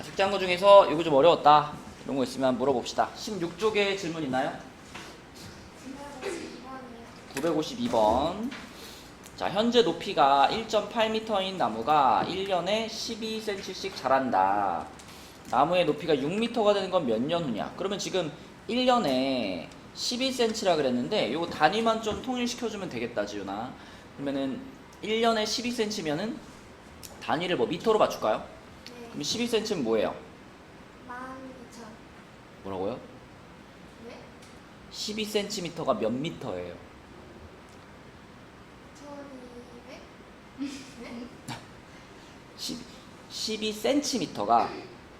숙제한 거 중에서 이거 좀 어려웠다 이런 거 있으면 물어봅시다. 16쪽에 질문 있나요? 952번. 자, 현재 높이가 1.8m인 나무가 1년에 12cm씩 자란다. 나무의 높이가 6m가 되는 건 몇 년 후냐? 그러면 지금 1년에 12cm라 그랬는데 이거 단위만 좀 통일시켜주면 되겠다, 지윤아. 그러면은 1년에 12cm면은 단위를 뭐 미터로 맞출까요? 네. 그럼 12cm는 뭐예요? 12,000. 뭐라고요? 네? 12cm가 몇 미터예요? 1200? 네? 12cm가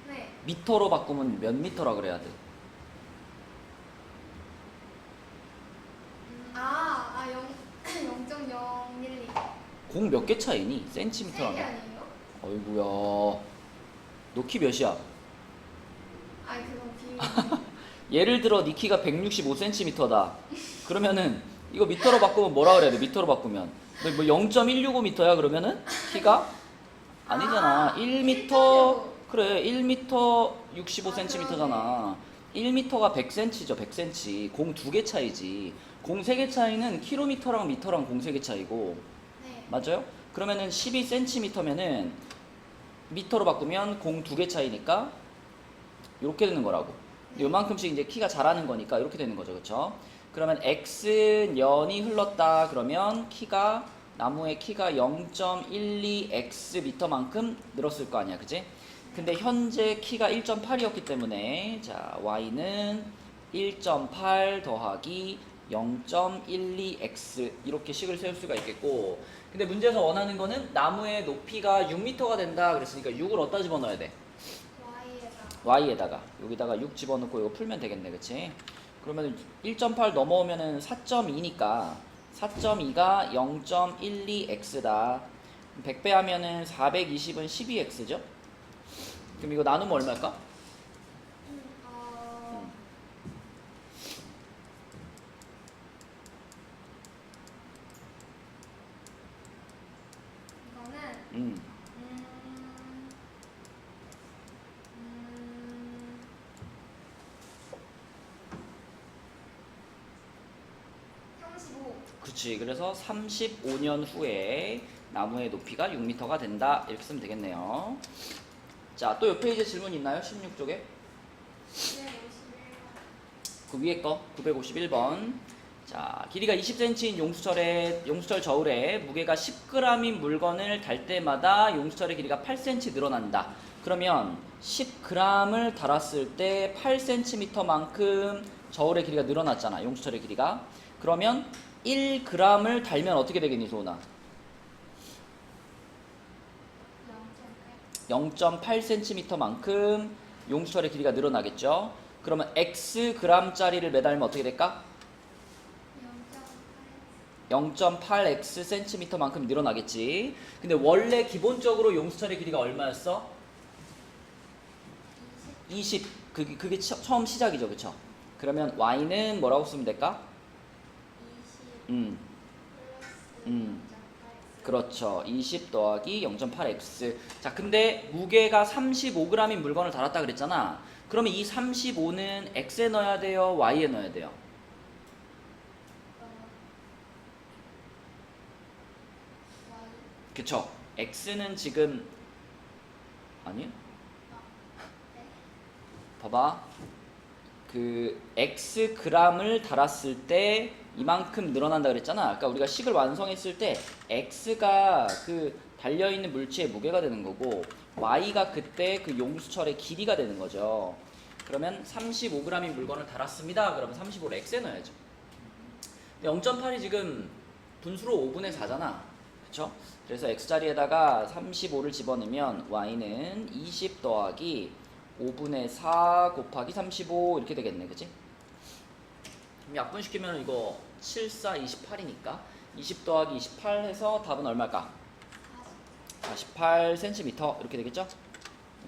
네. 미터로 바꾸면 몇 미터라 그래야 돼? 0.012. 공 몇 개 차이니? 세개 센티미터랑. 아니에요? 어이구야. 너 키 몇이야? 그건 예를 들어 네 키가 165cm다. 그러면은 이거 미터로 바꾸면 뭐라 그래야 돼? 미터로 바꾸면 너 뭐 0.165m야 그러면은 키가 아니잖아. 1m. 그래, 1m 65cm잖아. 1m가 100cm죠. 100cm. 공 2개 차이지. 공 3개 차이는 킬로미터랑 미터랑 공 3개 차이고. 네. 맞아요? 그러면은 12cm면은 미터로 바꾸면 공 2개 차이니까 이렇게 되는 거라고. 요만큼씩 이제 키가 자라는 거니까 이렇게 되는 거죠. 그쵸? 그러면 X년이 흘렀다. 그러면 나무의 키가 0.12x 미터만큼 늘었을 거 아니야. 그치? 근데 현재 키가 1.8이었기 때문에 자, Y는 1.8 더하기 0.12x 이렇게 식을 세울 수가 있겠고, 근데 문제에서 원하는 거는 나무의 높이가 6m가 된다 그랬으니까 6을 어디다 집어넣어야 돼? Y에다가 여기다가 6 집어넣고 이거 풀면 되겠네. 그치? 그러면 1.8 넘어오면은 4.2니까 4.2가 0.12x다 100배 하면은 420은 12x죠? 그럼 이거 나누면 얼마일까? 이거는 35. 그치. 그래서 35년 후에 나무의 높이가 6m가 된다 이렇게 쓰면 되겠네요. 자, 또 옆 페이지에 질문 있나요? 16쪽에? 그 위에 거 951번. 자, 길이가 20cm인 용수철 저울에 무게가 10g인 물건을 달 때마다 용수철의 길이가 8cm 늘어난다. 그러면 10g을 달았을 때 8cm만큼 저울의 길이가 늘어났잖아. 용수철의 길이가. 그러면 1g을 달면 어떻게 되겠니, 소은아? 0.8cm만큼 용수철의 길이가 늘어나겠죠. 그러면 xg짜리를 매달면 어떻게 될까? 0.8x cm만큼 늘어나겠지. 근데 원래 기본적으로 용수철의 길이가 얼마였어? 20. 그게 처음 시작이죠. 그쵸? 그러면 y는 뭐라고 쓰면 될까? 그렇죠. 20 더하기 0.8x. 자, 근데 무게가 35g인 물건을 달았다 그랬잖아. 그러면 이 35는 x에 넣어야 돼요? y에 넣어야 돼요? 그쵸. x는 지금 아니? 봐봐. 그 xg을 달았을 때 이만큼 늘어난다 그랬잖아. 아까 우리가 식을 완성했을 때 x가 그 달려있는 물체의 무게가 되는 거고 y가 그때 그 용수철의 길이가 되는 거죠. 그러면 35g인 물건을 달았습니다. 그러면 35를 x에 넣어야죠. 0.8이 지금 분수로 5분의 4잖아. 그쵸? 그래서 x자리에다가 35를 집어넣으면 y는 20 더하기 5분의 4 곱하기 35 이렇게 되겠네. 그치? 약분시키면 이거 7, 4, 28이니까 20 더하기 28 해서 답은 얼마일까? 48cm 이렇게 되겠죠?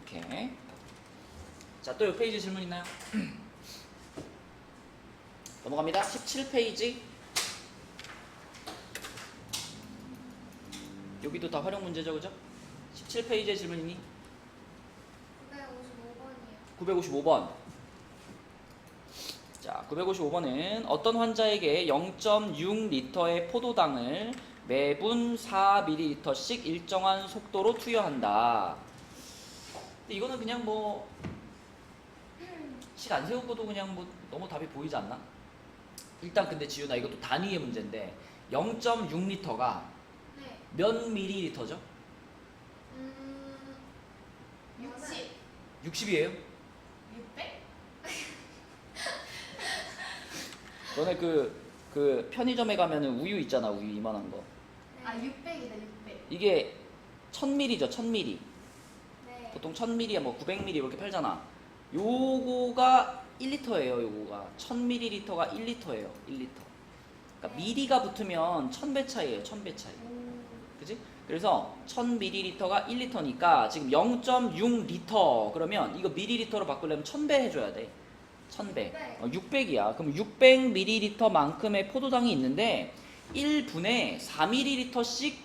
오케이. 자, 또 이 페이지 질문 있나요? 넘어갑니다. 17페이지. 여기도 다 활용 문제죠, 그죠? 17페이지의 질문이니? 952. 955번. 자, 955번은 어떤 환자에게 0.6리터의 포도당을 매분 4ml씩 일정한 속도로 투여한다. 근데 이거는 그냥 뭐 식 안 세우고도 그냥 뭐 너무 답이 보이지 않나? 일단 근데 지윤아 이것도 단위의 문제인데 0.6리터가 네. 몇 밀리리터죠? 60. 60이에요? 600? 너네 그 편의점에 가면은 우유 있잖아, 우유 이만한 거. 아, 600이다, 600. 이게 1000ml죠, 1000ml. 네. 보통 1000ml에 뭐 900ml 이렇게 팔잖아. 요거가 1리터예요, 요거가. 1000ml가 1리터예요, 1리터. 그러니까 미리가 붙으면 1000배 차이예요, 1000배 차이. 그지? 그래서 1000ml가 1리터니까 지금 0.6리터 그러면 이거 밀리리터로 바꾸려면 1000배 해줘야 돼. 1000배. 600이야. 그럼 600ml만큼의 포도당이 있는데 1분에 4ml씩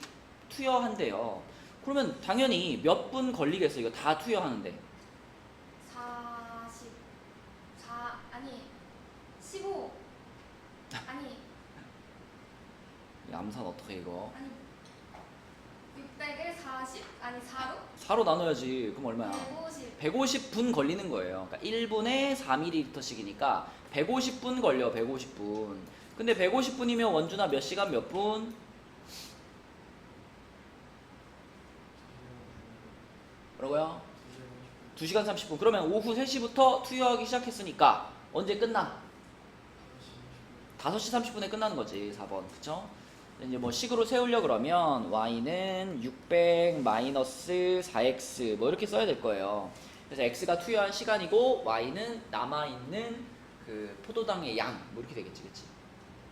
투여한대요. 그러면 당연히 몇 분 걸리겠어, 이거 다 투여하는데. 아니, 15. 아니, 이 암산 어떡해, 이거. 아니, 600을 40? 아니, 4로? 4로 나눠야지. 그럼 얼마야? 150. 150분 걸리는 거예요. 그러니까 1분에 4ml씩이니까 150분 걸려, 150분. 근데 150분이면 원준아 몇 시간 몇 분? 뭐라고요? 2시간 30분. 그러면 오후 3시부터 투여하기 시작했으니까 언제 끝나? 5시 30분에 끝나는 거지, 4번. 그쵸? 이제 뭐 식으로 세우려 그러면 y는 600 마이너스 4x 뭐 이렇게 써야 될 거예요. 그래서 x가 투여한 시간이고 y는 남아있는 그 포도당의 양 뭐 이렇게 되겠지, 그치?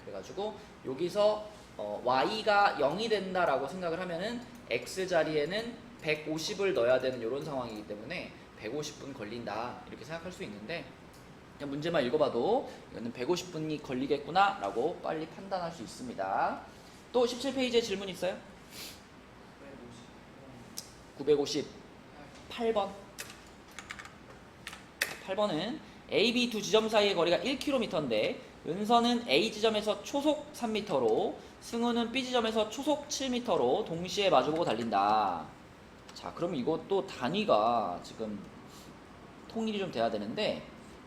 그래가지고 여기서 y가 0이 된다라고 생각을 하면은 x 자리에는 150을 넣어야 되는 이런 상황이기 때문에 150분 걸린다 이렇게 생각할 수 있는데 그냥 문제만 읽어봐도 이거는 150분이 걸리겠구나 라고 빨리 판단할 수 있습니다. 또 17페이지에 질문 있어요? 958번. 8번은 A, B 두 지점 사이의 거리가 1km인데 은서는 A 지점에서 초속 3m로 승우는 B 지점에서 초속 7m로 동시에 마주보고 달린다. 자, 그럼 이것도 단위가 지금 통일이 좀 돼야 되는데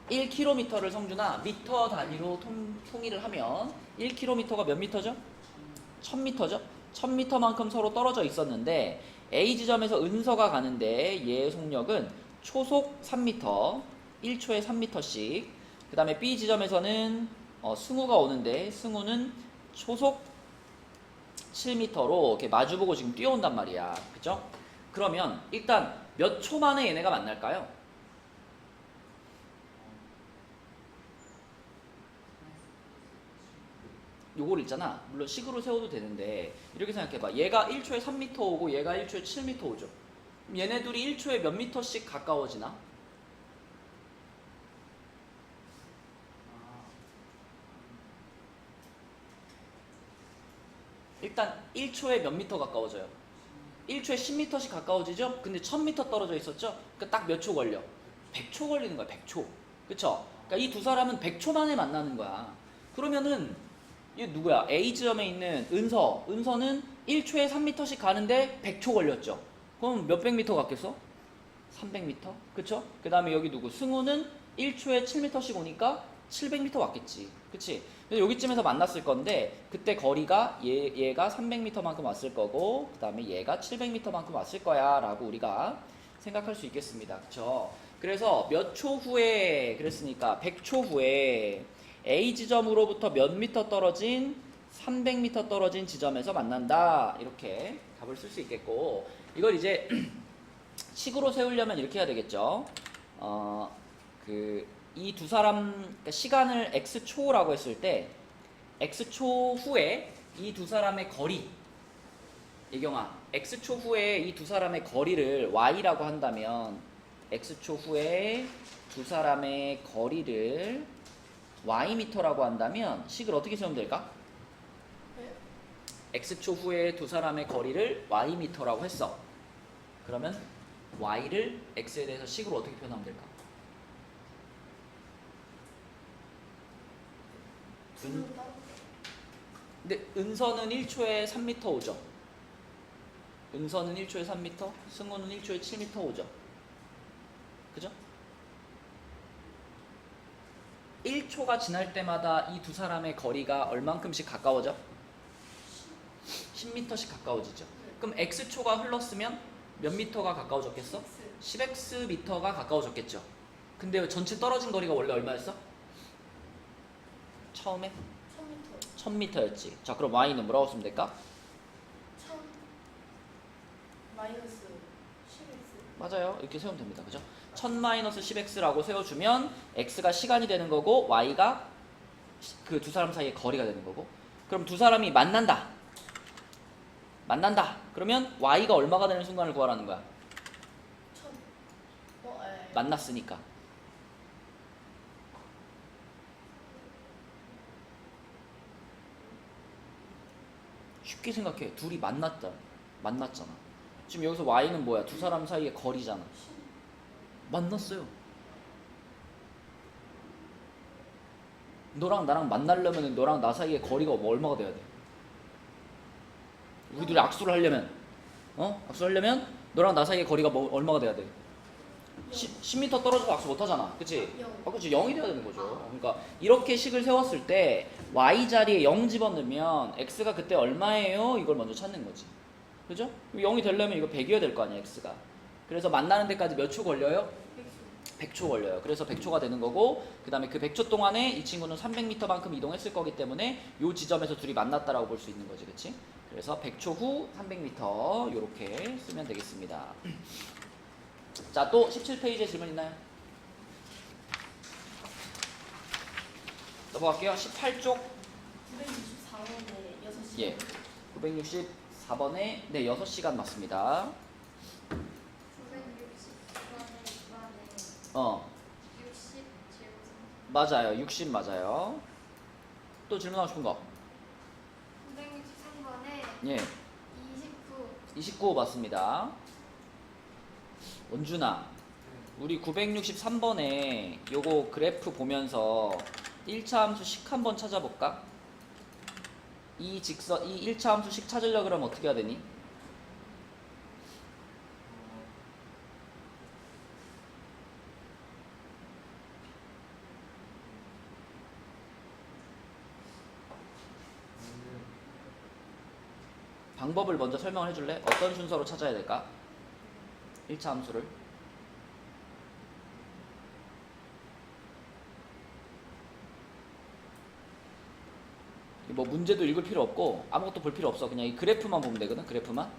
1km를 성준아 미터 단위로 통일을 하면 1km가 몇 미터죠? 1000m죠? 1000m만큼 서로 떨어져 있었는데 A 지점에서 은서가 가는데 얘의 속력은 초속 3m, 1초에 3m씩. 그 다음에 B 지점에서는 승우가 오는데 승우는 초속 7m로 이렇게 마주보고 지금 뛰어온단 말이야. 그죠? 그러면 일단 몇 초 만에 얘네가 만날까요? 요걸 있잖아. 물론 식으로 세워도 되는데 이렇게 생각해봐. 얘가 1초에 3m 오고 얘가 1초에 7m 오죠. 그럼 얘네 둘이 1초에 몇 미터씩 가까워지나? 일단 1초에 몇 미터 가까워져요? 1초에 10m씩 가까워지죠? 근데 1000m 떨어져 있었죠? 그러니까 딱 몇 초 걸려? 100초 걸리는 거야, 100초. 그쵸? 그러니까 이 두 사람은 100초 만에 만나는 거야. 그러면은 이게 누구야? A 지점에 있는 은서는 1초에 3m씩 가는데 100초 걸렸죠? 그럼 몇백 미터 갔겠어? 300m? 그쵸? 그 다음에 여기 누구? 승우는 1초에 7m씩 오니까 700m 왔겠지. 그치? 그래서 여기쯤에서 만났을 건데 그때 거리가 얘가 300m만큼 왔을 거고 그 다음에 얘가 700m만큼 왔을 거야 라고 우리가 생각할 수 있겠습니다. 그쵸? 그래서 몇 초 후에 그랬으니까 100초 후에 A 지점으로부터 몇 미터 떨어진 300m 떨어진 지점에서 만난다. 이렇게 답을 쓸 수 있겠고 이걸 이제 식으로 세우려면 이렇게 해야 되겠죠. 이 두 사람 그러니까 시간을 x초라고 했을 때 x초 후에 이 두 사람의 거리 예경아 x초 후에 이 두 사람의 거리를 y라고 한다면 x초 후에 두 사람의 거리를 y미터라고 한다면 식을 어떻게 세우면 될까? x초 후에 두 사람의 거리를 y미터라고 했어. 그러면 y를 x에 대해서 식으로 어떻게 표현하면 될까? 근데 은서는 1초에 3m 오죠. 은서는 1초에 3m, 승우는 1초에 7m 오죠. 그죠? 1초가 지날 때마다 이 두 사람의 거리가 얼만큼씩 가까워져? 10m씩 가까워지죠. 그럼 x초가 흘렀으면 몇 미터가 가까워졌겠어? 10x 미터가 가까워졌겠죠. 근데 전체 떨어진 거리가 원래 얼마였어? 처음에? 1000m였지. 자, 그럼 y는 뭐라고 쓰면 될까? 1000 마이너스 10x. 맞아요. 이렇게 세우면 됩니다. 그죠? 1000-10x라고 세워주면 x가 시간이 되는 거고 y가 그 두 사람 사이의 거리가 되는 거고. 그럼 두 사람이 만난다. 그러면 y가 얼마가 되는 순간을 구하라는 거야. 1000. 만났으니까. 쉽게 생각해. 둘이 만났잖아. 지금 여기서 y는 뭐야? 두 사람 사이의 거리잖아. 만났어요. 너랑 나랑 만나려면 너랑 나 사이의 거리가 얼마가 돼야 돼? 우리 둘이 악수를 하려면 악수하려면 너랑 나 사이의 거리가 얼마가 돼야 돼? 10m 떨어져서 악수 못 하잖아. 그치? 그치. 0이 돼야 되는 거죠. 그러니까 이렇게 식을 세웠을 때 y 자리에 0 집어넣으면 x가 그때 얼마예요? 이걸 먼저 찾는 거지. 그죠? 0이 되려면 이거 100이어야 될 거 아니야, x가. 그래서 만나는 데까지 몇 초 걸려요? 100초 걸려요. 그래서 100초가 되는 거고, 그 다음에 그 100초 동안에 이 친구는 300m만큼 이동했을 거기 때문에 이 지점에서 둘이 만났다라고 볼 수 있는 거지. 그치? 그래서 100초 후 300m 이렇게 쓰면 되겠습니다. 자, 또 17페이지에 질문 있나요? 넘어갈게요. 18쪽. 964원에 6시. 예. 964번에 네, 6시간 맞습니다. 960번에 60 제곱센티미터. 맞아요. 60 맞아요. 또 질문하고 싶은 거? 963번에 예. 29 맞습니다. 원준아, 우리 963번에 요거 그래프 보면서 1차 함수식 한번 찾아볼까? 이 1차 함수식 찾으려고 그러면 어떻게 해야 되니? 방법을 먼저 설명을 해줄래? 어떤 순서로 찾아야 될까? 1차 함수를. 뭐 문제도 읽을 필요 없고 아무것도 볼 필요 없어. 그냥 이 그래프만 보면 되거든. 그래프만.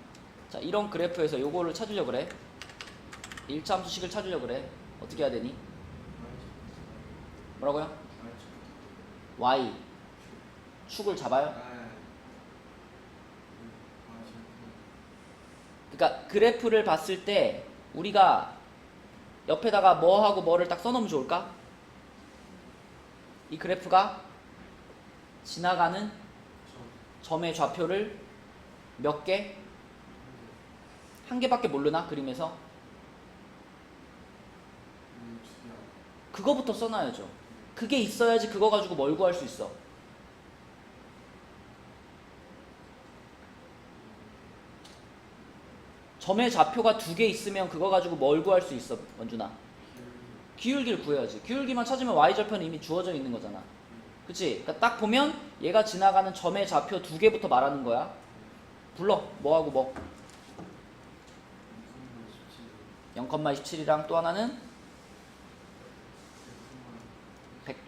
자, 이런 그래프에서 요거를 찾으려고 그래. 1차 함수식을 찾으려고 그래. 어떻게 해야 되니? 뭐라고요? y 축을 잡아요. 그러니까 그래프를 봤을 때 우리가 옆에다가 뭐하고 뭐를 딱 써놓으면 좋을까? 이 그래프가 지나가는 점의 좌표를 몇 개? 한 개밖에 모르나? 그림에서? 그거부터 써놔야죠. 그게 있어야지 그거 가지고 뭘 구할 수 있어. 점의 좌표가 2개 있으면 그거 가지고 뭘 구할 수 있어, 원준아? 기울기를 구해야지. 기울기만 찾으면 y절편은 이미 주어져 있는 거잖아. 그치? 그러니까 딱 보면 얘가 지나가는 점의 좌표 2개부터 말하는 거야. 불러. 뭐하고 뭐? 0,27이랑 또 하나는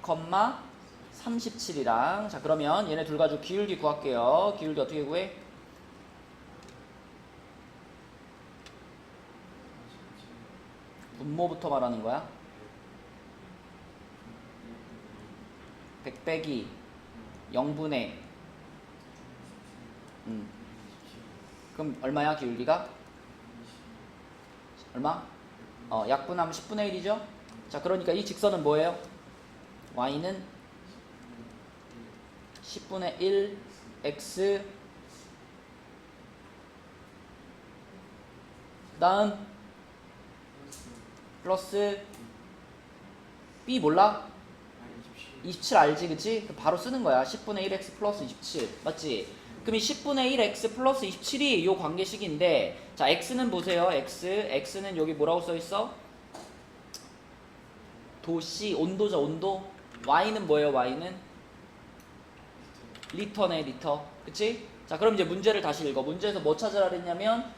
100,37이랑. 자, 그러면 얘네 둘 가지고 기울기 구할게요. 기울기 어떻게 구해? 분모부터 말하는 거야. 100 빼기 0분의 그럼 얼마야 기울기가? 얼마? 약분하면 10분의 1이죠? 자, 그러니까 이 직선은 뭐예요? y는 10분의 1 x 다음 플러스 b 몰라? 27 알지, 그치? 바로 쓰는 거야. 10분의 1x 플러스 27. 맞지? 그럼 이 10분의 1x 플러스 27이 요 관계식인데, 자, x는 보세요. x는 여기 뭐라고 써있어? 도씨, 온도죠, 온도. y는 뭐예요, y는? 리터네, 리터. 그치? 자, 그럼 이제 문제를 다시 읽어. 문제에서 뭐 찾으라 그랬냐면,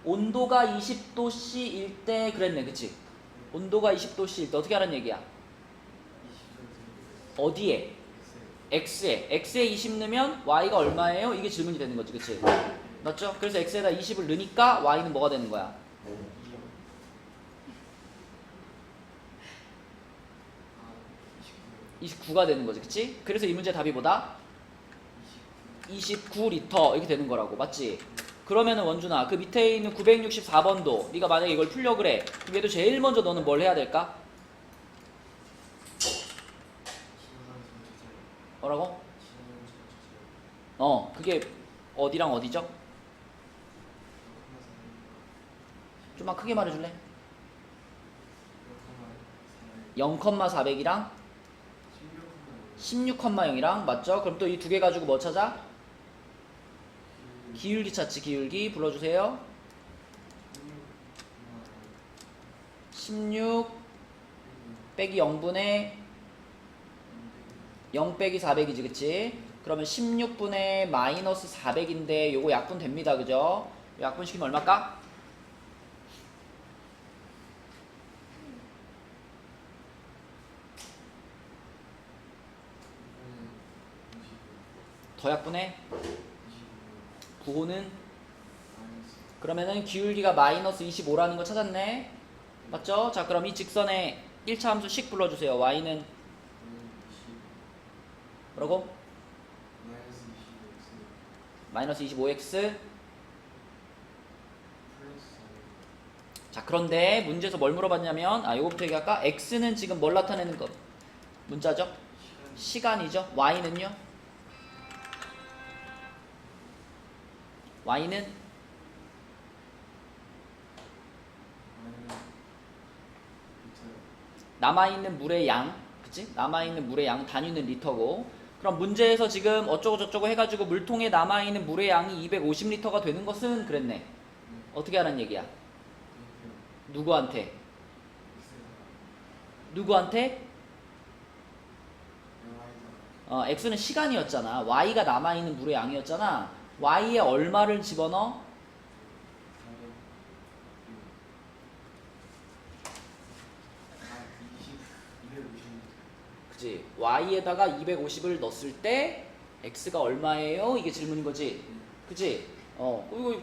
온도가 20도씨일 때 그랬네, 그치? 온도가 20도씨일 때 어떻게 하라는 얘기야? 어디에? x에 20 넣으면 y가 얼마예요? 이게 질문이 되는 거지, 그치? 맞죠? 그래서 x에다 20을 넣으니까 y는 뭐가 되는 거야? 29가 되는 거지, 그치? 그래서 이 문제 답이 뭐다? 29리터 이렇게 되는 거라고, 맞지? 그러면은 원준아, 그 밑에 있는 964번도 네가 만약에 이걸 풀려 그래. 그럼 얘도 제일 먼저 너는 뭘 해야 될까? 뭐라고? 그게 어디랑 어디죠? 좀만 크게 말해줄래? 0,400이랑 16,0이랑 맞죠? 그럼 또 이 두 개 가지고 뭐 찾아? 기울기 찾지, 기울기. 불러주세요. 16 빼기 0분의 0 빼기 400이지, 그치? 그러면 16분의 마이너스 400인데 요거 약분 됩니다, 그죠? 약분 시키면 얼마일까? 더 약분해? 9호는? 그러면은 기울기가 마이너스 25라는 거 찾았네? 맞죠? 자, 그럼 이 직선의 1차 함수 식 불러주세요. y는 뭐라고? 마이너스 25x. 자, 그런데 문제에서 뭘 물어봤냐면, 요거부터 얘기할까? x는 지금 뭘 나타내는 것? 문자죠? 시간이죠? y는요? y는 남아있는 물의 양, 그치? 남아있는 물의 양, 단위는 리터고. 그럼 문제에서 지금 어쩌고 저쩌고 해가지고 물통에 남아있는 물의 양이 250리터가 되는 것은 그랬네. 어떻게 하는 얘기야? 누구한테? 누구한테? x는 시간이었잖아. y가 남아있는 물의 양이었잖아. y에 얼마를 집어넣어? 그치? y에다가 250을 넣었을 때 x가 얼마예요? 이게 질문인 거지. 그치? 이거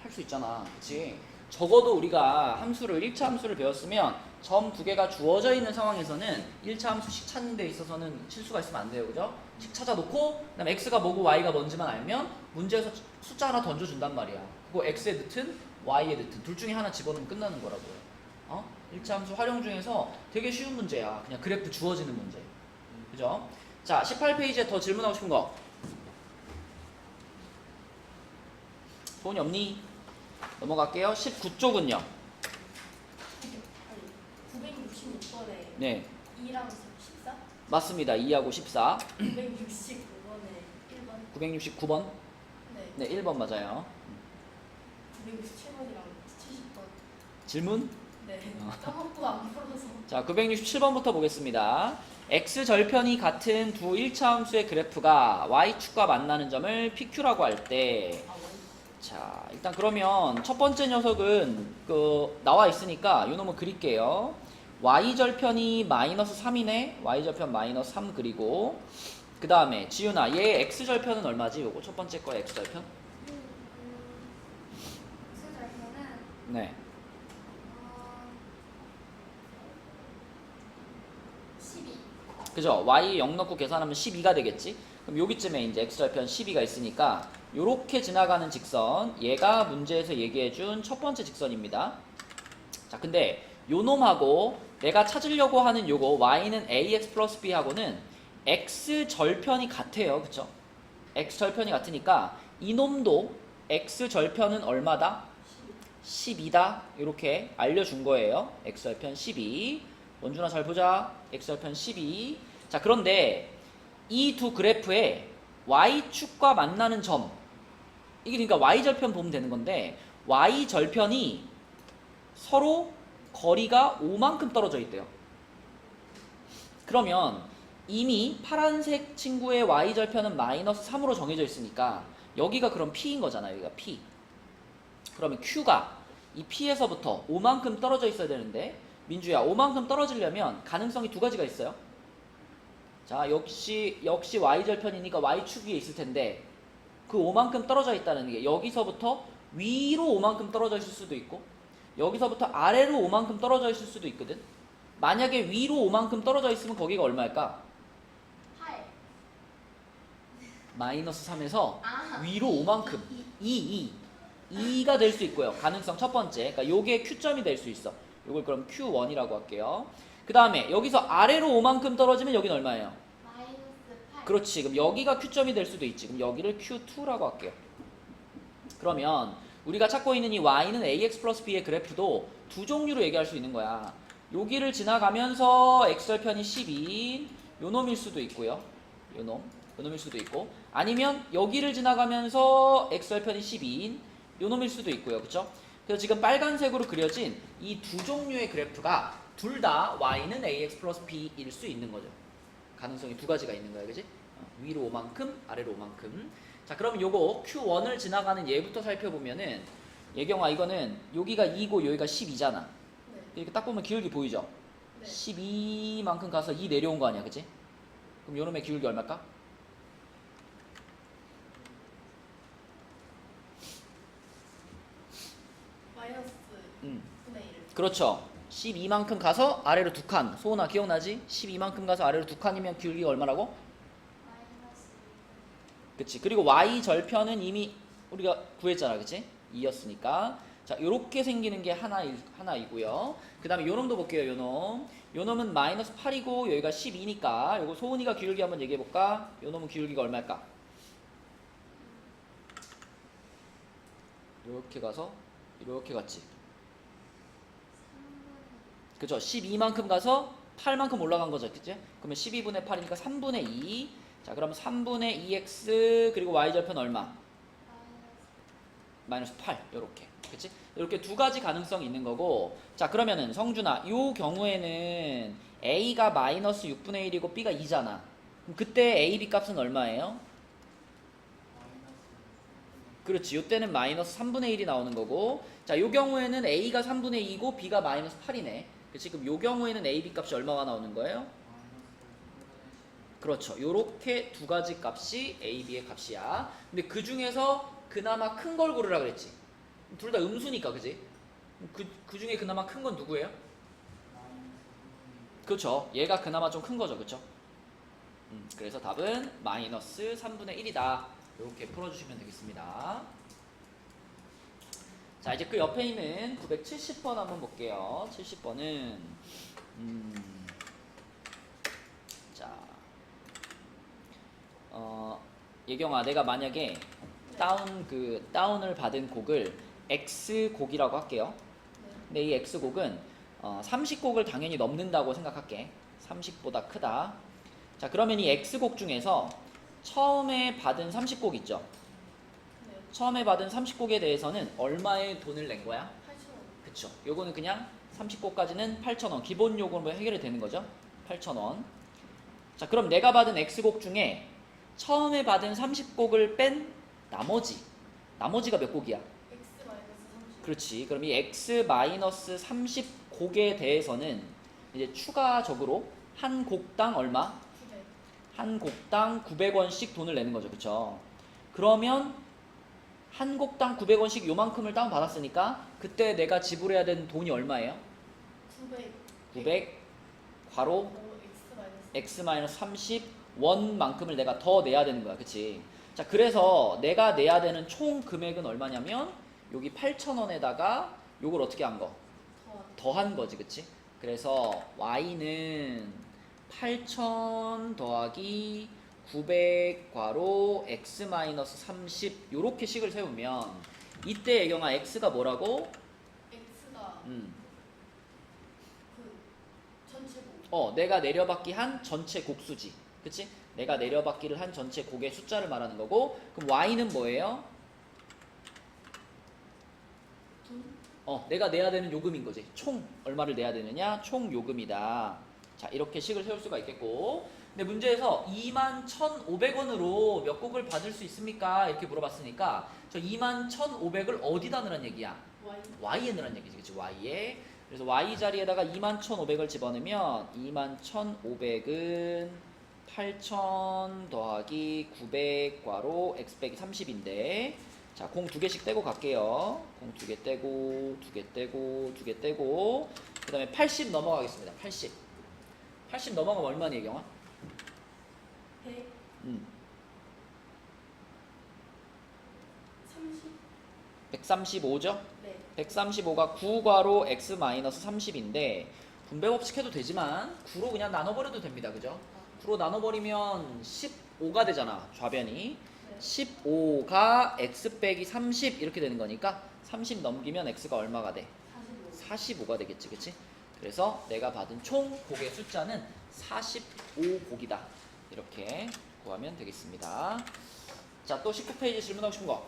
할 수 있잖아. 그치? 적어도 우리가 함수를 1차 함수를 배웠으면 점 두 개가 주어져 있는 상황에서는 1차 함수식 찾는 데 있어서는 실수가 있으면 안 돼요. 그죠? 식 찾아놓고 그다음에 x가 뭐고 y가 뭔지만 알면 문제에서 숫자 하나 던져준단 말이야. 그거 x에 넣든 y에 넣든 둘 중에 하나 집어넣으면 끝나는 거라고요. 1차 함수 활용 중에서 되게 쉬운 문제야. 그냥 그래프 주어지는 문제. 그죠? 자, 18페이지에 더 질문하고 싶은 거. 소원이 없니? 넘어갈게요. 19쪽은요. 966번에 네, 2랑 14? 맞습니다. 2하고 14. 969번에 1번? 969번. 네. 네, 1번 맞아요. 967번이랑 70번. 질문? 네. 까먹고 안 풀어서. 자, 967번부터 보겠습니다. x절편이 같은 두 1차 함수의 그래프가 y축과 만나는 점을 PQ라고 할 때, 자, 일단 그러면 첫 번째 녀석은 나와 있으니까 요 놈은 그릴게요. y절편이 마이너스 3이네. y절편 마이너스 3 그리고 그 다음에 지윤아, 얘 x절편은 얼마지? 요거 첫 번째 거야, x절편. X절편은 네. 12. 그죠? y 0 넣고 계산하면 12가 되겠지? 그럼 여기쯤에 이제 x절편 12가 있으니까 요렇게 지나가는 직선, 얘가 문제에서 얘기해준 첫 번째 직선입니다. 자, 근데 요 놈하고 내가 찾으려고 하는 요거 y는 ax 플러스 b하고는 x절편이 같아요. 그쵸? x절편이 같으니까 이 놈도 x절편은 얼마다? 12다. 이렇게 알려준 거예요. x절편 12. 원준아 잘 보자. x절편 12. 자, 그런데 이 두 그래프의 y축과 만나는 점, 이게 그러니까 y절편 보면 되는 건데 y절편이 서로 거리가 5만큼 떨어져 있대요. 그러면 이미 파란색 친구의 y절편은 마이너스 3으로 정해져 있으니까 여기가 그럼 p인 거잖아요. 여기가 p. 그러면 q가 이 p에서부터 5만큼 떨어져 있어야 되는데 민주야 5만큼 떨어지려면 가능성이 두 가지가 있어요. 자, 역시 y절편이니까 y축 위에 있을 텐데 그 5만큼 떨어져 있다는 게 여기서부터 위로 5만큼 떨어져 있을 수도 있고 여기서부터 아래로 5만큼 떨어져 있을 수도 있거든. 만약에 위로 5만큼 떨어져 있으면 거기가 얼마일까? 8. 마이너스 3에서 아, 위로 5만큼 2가 될 수 있고요. 가능성 첫 번째. 그러니까 요게 Q점이 될 수 있어. 요걸 그럼 Q1이라고 할게요. 그 다음에 여기서 아래로 5만큼 떨어지면 여기는 얼마예요? 마이너스 8. 그렇지. 그럼 여기가 Q점이 될 수도 있지. 그럼 여기를 Q2라고 할게요. 그러면 우리가 찾고 있는 이 y는 ax 플러스 b의 그래프도 두 종류로 얘기할 수 있는 거야. 여기를 지나가면서 x절편이 12인 요 놈일 수도 있고요. 요 놈일 수도 있고 아니면 여기를 지나가면서 x절편이 12인 요 놈일 수도 있고요. 그쵸? 그래서 지금 빨간색으로 그려진 이 두 종류의 그래프가 둘 다 y는 ax 플러스 b일 수 있는 거죠. 가능성이 두 가지가 있는 거야. 그지? 위로 5만큼 아래로 5만큼. 자, 그럼 요거 Q1을 지나가는 얘부터 살펴보면은 예경아 이거는 여기가 2고 여기가 12잖아. 네. 이렇게 딱 보면 기울기 보이죠? 네. 12만큼 가서 2 내려온 거 아니야, 그치? 그럼 요놈의 기울기 얼마일까? 마이너스 분의 1. 그렇죠. 12만큼 가서 아래로 두 칸. 소은아 기억나지? 12만큼 가서 아래로 두 칸이면 기울기가 얼마라고? 마이너스 그치. 그리고 y 절편은 이미 우리가 구했잖아, 그치? 2였으니까. 자, 요렇게 생기는 게 하나이고요. 그 다음에 요놈도 볼게요, 요놈. 요놈은 마이너스 8이고 여기가 12니까 요거 소은이가 기울기 한번 얘기해볼까? 요놈은 기울기가 얼마일까? 이렇게 가서 이렇게 갔지. 3분의 그죠? 12만큼 가서 8만큼 올라간 거죠, 그치? 그러면 12분의 8이니까 3분의 2. 자, 그러면 3분의 2x 그리고 y절편 얼마? 마이너스 8 요렇게. 그치? 이렇게 두 가지 가능성이 있는 거고. 자, 그러면은 성준아 요 경우에는 a가 마이너스 6분의 1이고 b가 2잖아. 그럼 그때 a, b 값은 얼마예요? 그렇지. 요때는 마이너스 3분의 1이 나오는 거고. 자, 요 경우에는 a가 3분의 2고 b가 마이너스 8이네. 그치? 그럼 요 경우에는 a, b 값이 얼마가 나오는 거예요? 그렇죠. 요렇게 두 가지 값이 a, b의 값이야. 근데 그 중에서 그나마 큰 걸 고르라 그랬지. 둘 다 음수니까, 그지? 그 중에 그나마 큰 건 누구예요? 그렇죠. 얘가 그나마 좀 큰 거죠, 그렇죠? 그래서 답은 마이너스 3분의 1이다. 이렇게 풀어주시면 되겠습니다. 자, 이제 그 옆에 있는 970번 한번 볼게요. 70번은 자, 예경아, 내가 만약에 다운을 받은 곡을 X곡이라고 할게요. 근데 이 X곡은 30곡을 당연히 넘는다고 생각할게. 30보다 크다. 자, 그러면 이 X곡 중에서 처음에 받은 30곡 있죠? 네. 처음에 받은 30곡에 대해서는 얼마의 돈을 낸 거야? 8,000원. 그쵸. 요거는 그냥 30곡까지는 8,000원. 기본 요금으로 해결이 되는 거죠. 8,000원. 자, 그럼 내가 받은 X곡 중에 처음에 받은 30곡을 뺀 나머지가 몇 곡이야? X 마이너스 30. 그렇지. 그럼 이 X 마이너스 30곡에 대해서는 이제 추가적으로 한 곡당 얼마? 900. 한 곡당 900원씩 돈을 내는 거죠. 그쵸? 그러면 한 곡당 900원씩 요만큼을 다운받았으니까 그때 내가 지불해야 되는 돈이 얼마예요? 900 괄호 X 마이너스. X 30원만큼을 내가 더 내야 되는 거야. 그치? 자, 그래서 내가 내야 되는 총 금액은 얼마냐면 여기 8,000원에다가 요걸 어떻게 한 거? 더한 거지. 그치? 그래서 y는 8,000 더하기 900 괄호 x 마이너스 30 요렇게 식을 세우면 이때 예경아 x가 뭐라고? X가 그 전체고. 내가 내려받기 한 전체 곡수지. 그치? 내가 내려받기를 한 전체 곡의 숫자를 말하는 거고, 그럼 y는 뭐예요? 내가 내야 되는 요금인 거지. 총 얼마를 내야 되느냐? 총 요금이다. 자, 이렇게 식을 세울 수가 있겠고, 근데 문제에서 21,500원으로 몇 곡을 받을 수 있습니까? 이렇게 물어봤으니까 저 21,500을 어디다 넣으란 얘기야? y에 넣으란 얘기지. 그치? y에. 그래서 y 자리에다가 21,500을 집어넣으면 21,500은 8,000 더하기 900 괄호 x 빼기 30인데, 자, 공 2개씩 떼고 갈게요. 공 2개 떼고 2개 떼고 2개 떼고, 그 다음에 80 넘어가겠습니다. 80 넘어가면 얼마니 예경아? 100, 30? 135죠? 네. 135가 9 괄호 x 마이너스 30인데 분배 법칙 해도 되지만 9로 그냥 나눠버려도 됩니다. 그죠? 9로 나눠버리면 15가 되잖아. 좌변이. 네. 15가 x 빼기 30 이렇게 되는 거니까 30 넘기면 x가 얼마가 돼? 45. 45가 되겠지. 그치? 그래서 내가 받은 총 곡의 숫자는 45곡이다. 이렇게 구하면 되겠습니다. 자, 또 19페이지 질문하고 싶은 거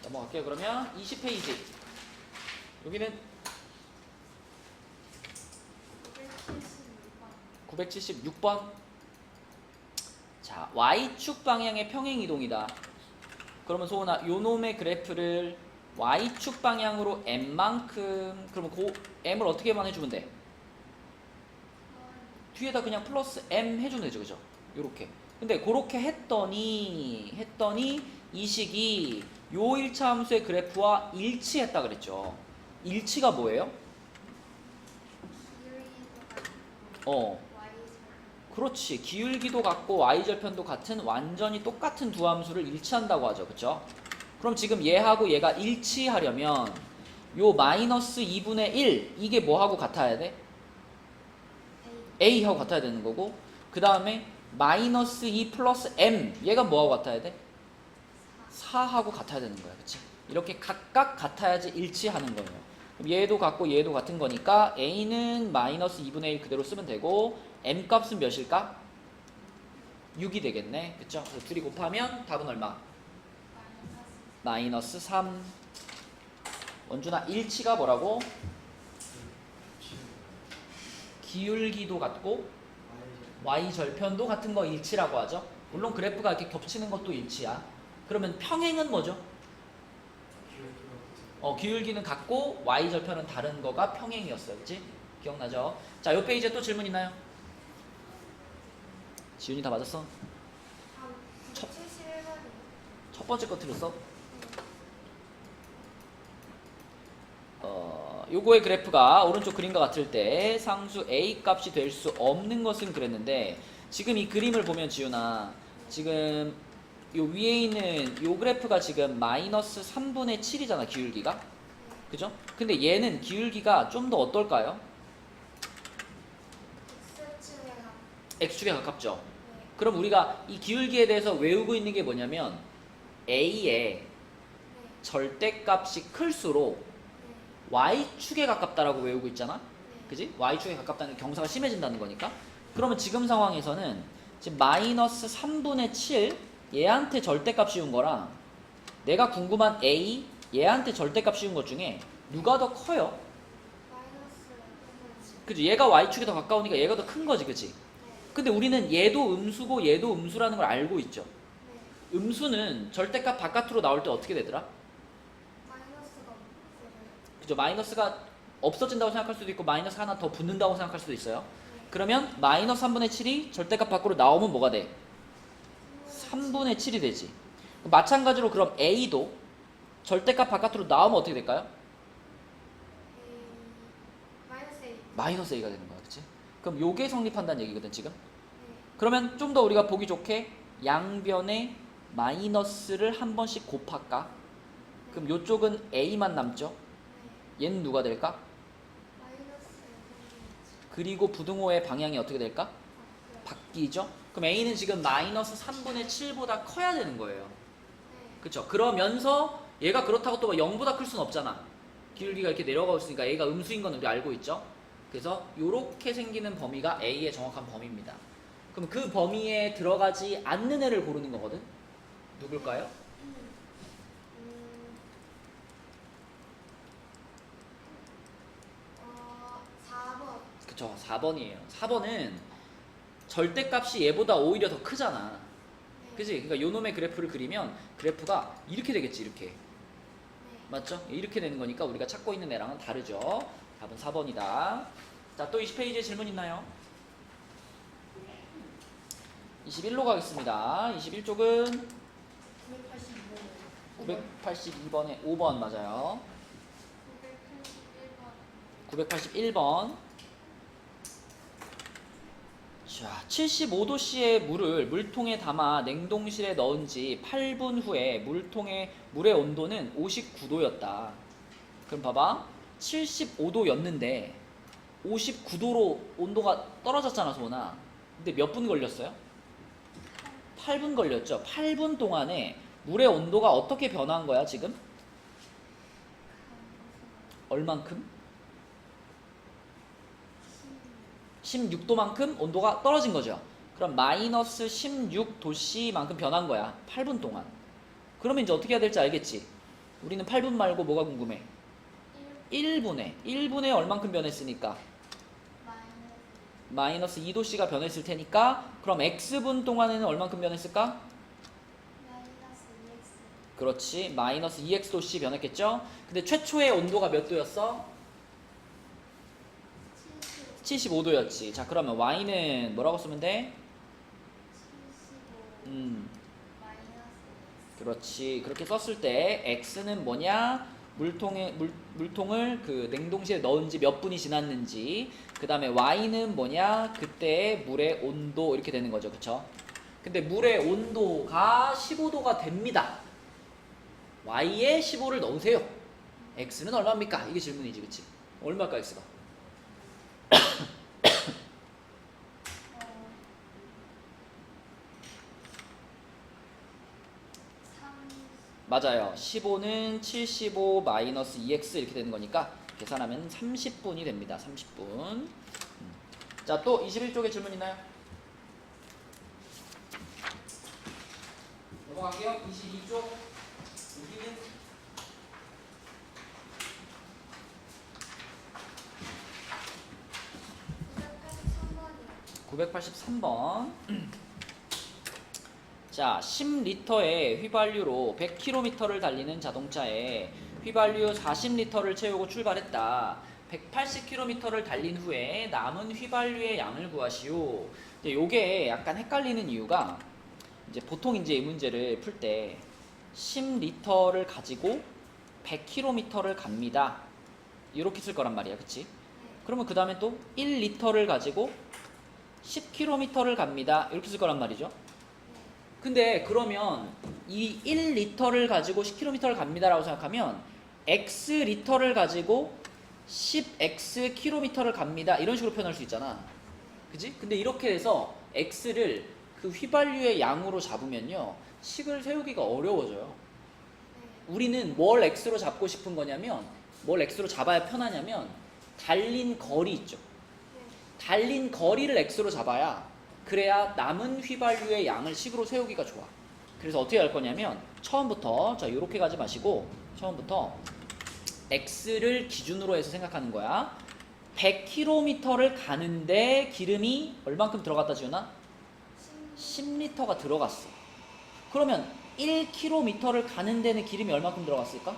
넘어갈게요. 그러면 20페이지 여기는 976번. 자, y축 방향의 평행 이동이다. 그러면 소은아, 요 놈의 그래프를 y축 방향으로 m만큼, 그러면 그 m을 어떻게만 해주면 돼? 뒤에다 그냥 플러스 m 해주면 되죠. 그죠? 요렇게. 근데 그렇게 했더니 이 식이 요 1차 함수의 그래프와 일치했다 그랬죠. 일치가 뭐예요? 그렇지. 기울기도 같고 y절편도 같은 완전히 똑같은 두 함수를 일치한다고 하죠. 그쵸? 그럼 지금 얘하고 얘가 일치하려면 요 마이너스 2분의 1 이게 뭐하고 같아야 돼? a하고 같아야 되는 거고, 그 다음에 마이너스 2 플러스 m 얘가 뭐하고 같아야 돼? 4하고 같아야 되는 거야. 그치? 이렇게 각각 같아야지 일치하는 거예요. 그럼 얘도 같고 얘도 같은 거니까 a는 마이너스 2분의 1 그대로 쓰면 되고, m 값은 몇일까? 6이 되겠네. 그쵸? 그래서 둘이 곱하면 답은 얼마? 마이너스 3. 원준아, 일치가 뭐라고? 기울기도 같고 y절편도 같은 거 일치라고 하죠. 물론 그래프가 이렇게 겹치는 것도 일치야. 그러면 평행은 뭐죠? 기울기는 같고 y절편은 다른 거가 평행이었어요. 그치? 기억나죠? 자, 요 페이지에 또 질문 있나요? 지훈이 다 맞았어? 첫 번째 거 틀렸어? 요거의 그래프가 오른쪽 그림과 같을 때 상수 a 값이 될 수 없는 것은 그랬는데, 지금 이 그림을 보면 지훈아, 지금 요 위에 있는 요 그래프가 지금 마이너스 3분의 7이잖아, 기울기가. 그죠? 근데 얘는 기울기가 좀 더 어떨까요? x축에 가깝죠. 그럼 우리가 이 기울기에 대해서 외우고 있는 게 뭐냐면, a의 절대값이 클수록 y축에 가깝다라고 외우고 있잖아. 그지? y축에 가깝다는 게 경사가 심해진다는 거니까. 그러면 지금 상황에서는 지금 마이너스 3분의 7 얘한테 절대값 씌운 거랑 내가 궁금한 a 얘한테 절대값 씌운 것 중에 누가 더 커요? 그지? 얘가 y축에 더 가까우니까 얘가 더 큰 거지. 그지? 근데 우리는 얘도 음수고 얘도 음수라는 걸 알고 있죠. 음수는 절대값 바깥으로 나올 때 어떻게 되더라? 그죠? 마이너스가 없어진다고 생각할 수도 있고 마이너스 하나 더 붙는다고 생각할 수도 있어요. 그러면 마이너스 3분의 7이 절대값 밖으로 나오면 뭐가 돼? 3분의 7이 되지. 마찬가지로 그럼 a도 절대값 바깥으로 나오면 어떻게 될까요? 마이너스 a가 되는 거야. 그치? 그럼 요게 성립한다는 얘기거든 지금. 그러면 좀 더 우리가 보기 좋게 양변에 마이너스를 한 번씩 곱할까? 그럼 요쪽은 a만 남죠? 얘는 누가 될까? 그리고 부등호의 방향이 어떻게 될까? 바뀌죠? 그럼 a는 지금 마이너스 3분의 7보다 커야 되는 거예요. 그쵸? 그러면서 얘가 그렇다고 또 0보다 클 수는 없잖아. 기울기가 이렇게 내려가고 있으니까 A가 음수인 건 우리 알고 있죠? 그래서 이렇게 생기는 범위가 A의 정확한 범위입니다. 그럼 그 범위에 들어가지 않는 애를 고르는 거거든? 누굴까요? 음, 4번. 그쵸, 4번이에요. 4번은 절대값이 얘보다 오히려 더 크잖아. 네. 그치? 그러니까 요놈의 그래프를 그리면 그래프가 이렇게 되겠지, 이렇게. 네. 맞죠? 이렇게 되는 거니까 우리가 찾고 있는 애랑은 다르죠. 답은 4번이다. 자, 또 20페이지에 질문 있나요? 21로 가겠습니다. 21쪽은 982번에 5번 맞아요. 981번. 981번. 자, 75도씨의 물을 물통에 담아 냉동실에 넣은 지 8분 후에 물의 온도는 59도였다. 그럼 봐봐. 75도였는데 59도로 온도가 떨어졌잖아, 소은아. 근데 몇 분 걸렸어요? 8분 걸렸죠. 8분 동안에 물의 온도가 어떻게 변한 거야, 지금? 얼만큼? 16도만큼 온도가 떨어진 거죠. 그럼 마이너스 16도씨만큼 변한 거야. 8분 동안. 그러면 이제 어떻게 해야 될지 알겠지? 우리는 8분 말고 뭐가 궁금해? 1분에 얼만큼 변했으니까? 마이너스 2도씨가 변했을 테니까 그럼 X분 동안에는 얼만큼 변했을까? 마이너스 2x. 그렇지. 마이너스 2X도씨 변했겠죠? 근데 최초의 온도가 몇 도였어? 75. 75도였지. 자, 그러면 Y는 뭐라고 쓰면 돼? 75. 마이너스 x. 그렇지. 그렇게 썼을 때 X는 뭐냐? 물통을 그 냉동실에 넣은 지 몇 분이 지났는지, 그 다음에 Y는 뭐냐? 그때의 물의 온도 이렇게 되는 거죠. 그쵸? 근데 물의 온도가 15도가 됩니다. Y에 15를 넣으세요. X는 얼마입니까? 이게 질문이지. 그치? 얼마일까 X가? 맞아요. 15는 75 마이너스 2x 이렇게 되는 거니까 계산하면 30분이 됩니다. 30분. 자, 또 21쪽에 질문 있나요? 넘어갈게요. 22쪽. 여기는 983번. 자, 10리터의 휘발유로 100km를 달리는 자동차에 휘발유 40리터를 채우고 출발했다. 180km를 달린 후에 남은 휘발유의 양을 구하시오. 이제 요게 약간 헷갈리는 이유가 이제 보통 이제 이 문제를 풀 때 10리터를 가지고 100km를 갑니다. 이렇게 쓸 거란 말이야. 그치? 그러면 그 다음에 또 1리터를 가지고 10km를 갑니다. 이렇게 쓸 거란 말이죠. 근데 그러면 이 1리터를 가지고 10km를 갑니다라고 생각하면 X리터를 가지고 10Xkm를 갑니다. 이런 식으로 표현할 수 있잖아. 그지? 근데 이렇게 해서 X를 그 휘발유의 양으로 잡으면요. 식을 세우기가 어려워져요. 우리는 뭘 X로 잡고 싶은 거냐면, 뭘 X로 잡아야 편하냐면 달린 거리 있죠. 달린 거리를 X로 잡아야 그래야 남은 휘발유의 양을 식으로 세우기가 좋아. 그래서 어떻게 할 거냐면 처음부터 자 이렇게 가지 마시고 처음부터 X를 기준으로 해서 생각하는 거야. 100km를 가는데 기름이 얼만큼 들어갔다 지훈아? 10리터가 들어갔어. 그러면 1km를 가는 데는 기름이 얼만큼 들어갔을까?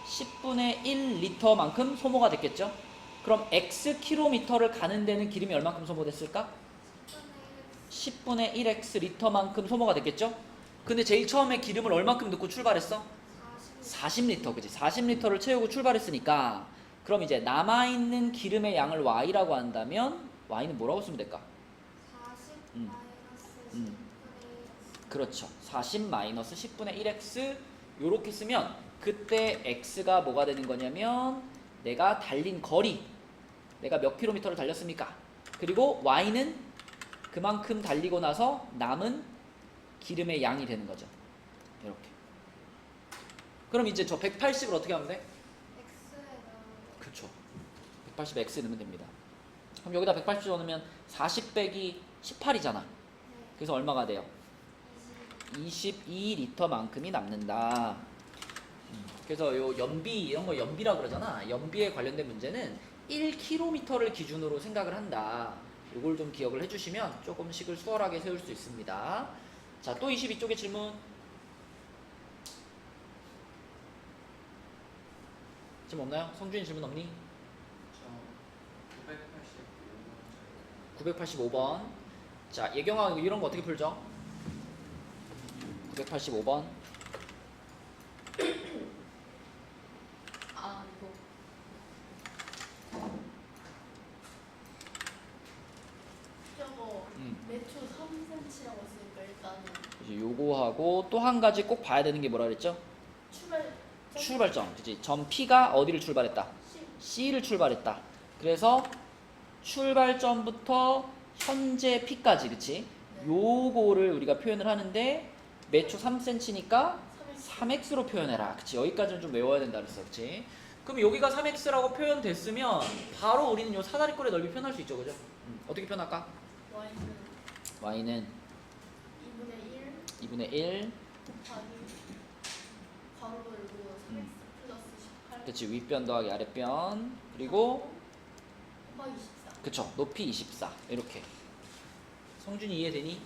10분의 1리터만큼 소모가 됐겠죠? 그럼 Xkm를 가는 데는 기름이 얼만큼 소모됐을까? 10분의 1x 리터만큼 소모가 됐겠죠? 근데 제일 처음에 기름을 얼만큼 넣고 출발했어? 40리터, 그치? 40리터를 채우고 출발했으니까 그럼 이제 남아있는 기름의 양을 Y라고 한다면 Y는 뭐라고 쓰면 될까? 40 마이너스 10분의 1. 그렇죠. 40 마이너스 10분의 1x 요렇게 쓰면 그때 x가 뭐가 되는 거냐면 내가 달린 거리, 내가 몇 킬로미터를 달렸습니까? 그리고 y는 그만큼 달리고 나서 남은 기름의 양이 되는 거죠. 이렇게. 그럼 이제 저 180을 어떻게 하면 돼? X에 넣으면 그쵸. 180x 넣으면 됩니다. 그럼 여기다 180 넣으면 40 빼기 18이잖아. 네. 그래서 얼마가 돼요? 22리터만큼이 남는다. 그래서 요 연비 이런 거 연비라 그러잖아. 연비에 관련된 문제는 1km를 기준으로 생각을 한다. 요걸 좀 기억을 해주시면 조금씩을 수월하게 세울 수 있습니다. 자, 또 22쪽에 질문. 질문 없나요? 성준이 질문 없니? 985번. 자, 예경아 이런 거 어떻게 풀죠? 985번. 아 이거 저거 매초 3cm라고 했으니까 일단은 이제 요거하고 또 한 가지 꼭 봐야 되는 게 뭐라 그랬죠? 출발점. 그치? 점 P가 어디를 출발했다? C를 출발했다. 그래서 출발점부터 현재 P까지, 그치? 요거를 우리가 표현을 하는데 매초 3cm니까 3x로 표현해라. 그치? 여기까지는 좀 외워야 된다 그랬어. 그치? 그럼 여기가 3x라고 표현됐으면 바로 우리는 요 사다리꼴의 넓이 표현할 수 있죠. 그죠? 어떻게 표현할까? y는 2분의 1 곱하기 괄호 열고 3x 플러스 18 그치? 윗변 더하기 아랫변 그리고 곱하기 24 그쵸? 높이 24 이렇게. 성준이 이해되니?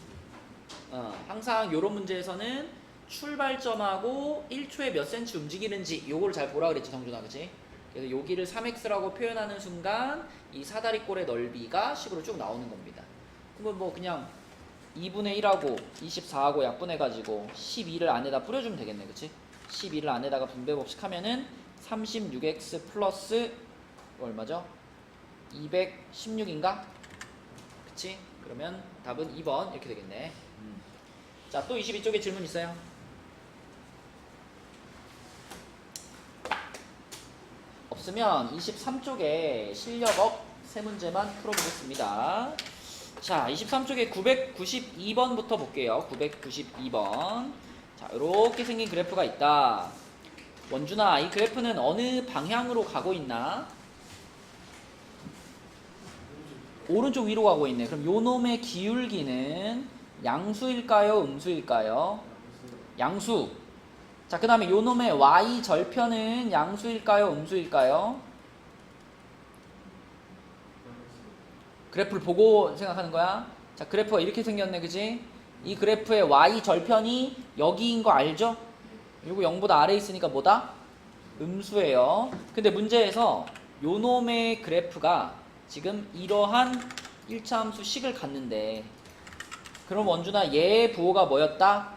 항상 요런 문제에서는 출발점하고 1초에 몇 cm 움직이는지 요거를 잘 보라 그랬지 성준아. 그치? 그래서 여기를 3x라고 표현하는 순간 이 사다리꼴의 넓이가 식으로 쭉 나오는 겁니다. 그러면 뭐 그냥 2분의 1하고 24하고 약분해가지고 12를 안에다 뿌려주면 되겠네. 그치? 12를 안에다가 분배법칙 하면은 36x 플러스 얼마죠? 216인가? 그치? 그러면 답은 2번 이렇게 되겠네. 자, 또 22쪽에 질문 있어요? 없으면 23쪽에 실력업 세 문제만 풀어보겠습니다. 자, 23쪽에 992번부터 볼게요. 992번. 자, 이렇게 생긴 그래프가 있다. 원준아, 이 그래프는 어느 방향으로 가고 있나? 오른쪽 위로 가고 있네. 그럼 요 놈의 기울기는 양수일까요? 음수일까요? 양수. 자, 그 다음에 요 놈의 y 절편은 양수일까요? 음수일까요? 그래프를 보고 생각하는 거야. 자, 그래프가 이렇게 생겼네. 그지? 이 그래프의 y 절편이 여기인 거 알죠? 요거 0보다 아래에 있으니까 뭐다? 음수예요. 근데 문제에서 요 놈의 그래프가 지금 이러한 1차 함수 식을 갖는데, 그럼 원준아 얘의 부호가 뭐였다?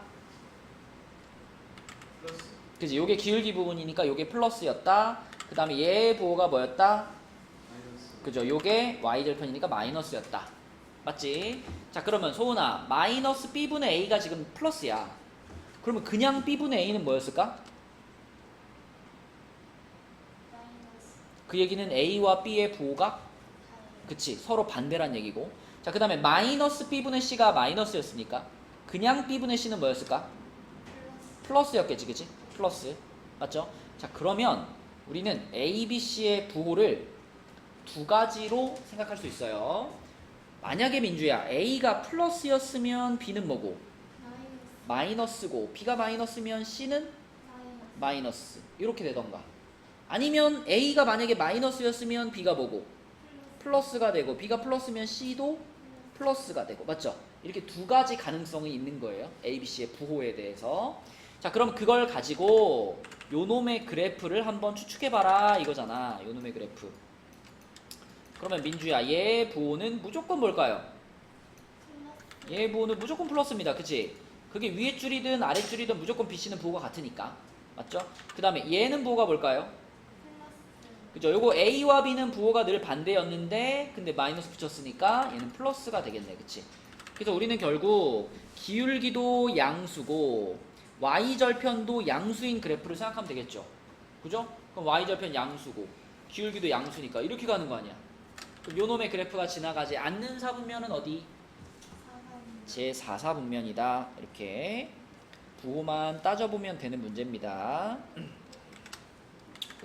그지? 요게 기울기 부분이니까 요게 플러스였다. 그 다음에 얘의 부호가 뭐였다? 그죠? 요게 y절편이니까 마이너스였다. 맞지? 자, 그러면 소은아, 마이너스 b분의 a가 지금 플러스야. 그러면 그냥 b분의 a는 뭐였을까? 마이너스 그 얘기는 a와 b의 부호가 그치, 서로 반대란 얘기고. 자, 그 다음에 마이너스 b분의 c가 마이너스였으니까 그냥 b분의 c는 뭐였을까? 플러스였겠지. 그치? 플러스. 맞죠? 자, 그러면 우리는 a, b, c의 부호를 두 가지로 생각할 수 있어요. 만약에 민주야, a가 플러스였으면 b는 뭐고? 마이너스고, b가 마이너스면 c는 마이너스. 이렇게 되던가. 아니면 a가 만약에 마이너스였으면 b가 뭐고? 플러스가 되고, b가 플러스면 c도 플러스가 되고. 맞죠? 이렇게 두 가지 가능성이 있는 거예요. a, b, c의 부호에 대해서. 자, 그럼 그걸 가지고 요 놈의 그래프를 한번 추측해봐라 이거잖아. 요 놈의 그래프. 그러면 민주야, 얘 부호는 무조건 뭘까요? 얘 부호는 무조건 플러스입니다. 그치? 그게 위에 줄이든 아래 줄이든 무조건 BC는 부호가 같으니까. 맞죠? 그 다음에 얘는 부호가 뭘까요? 그죠? 요거 A와 B는 부호가 늘 반대였는데 근데 마이너스 붙였으니까 얘는 플러스가 되겠네. 그치? 그래서 우리는 결국 기울기도 양수고 Y절편도 양수인 그래프를 생각하면 되겠죠. 그죠? 그럼 Y절편 양수고 기울기도 양수니까 이렇게 가는 거 아니야. 그럼 요 놈의 그래프가 지나가지 않는 사분면은 어디? 제4사분면이다. 이렇게 부호만 따져보면 되는 문제입니다.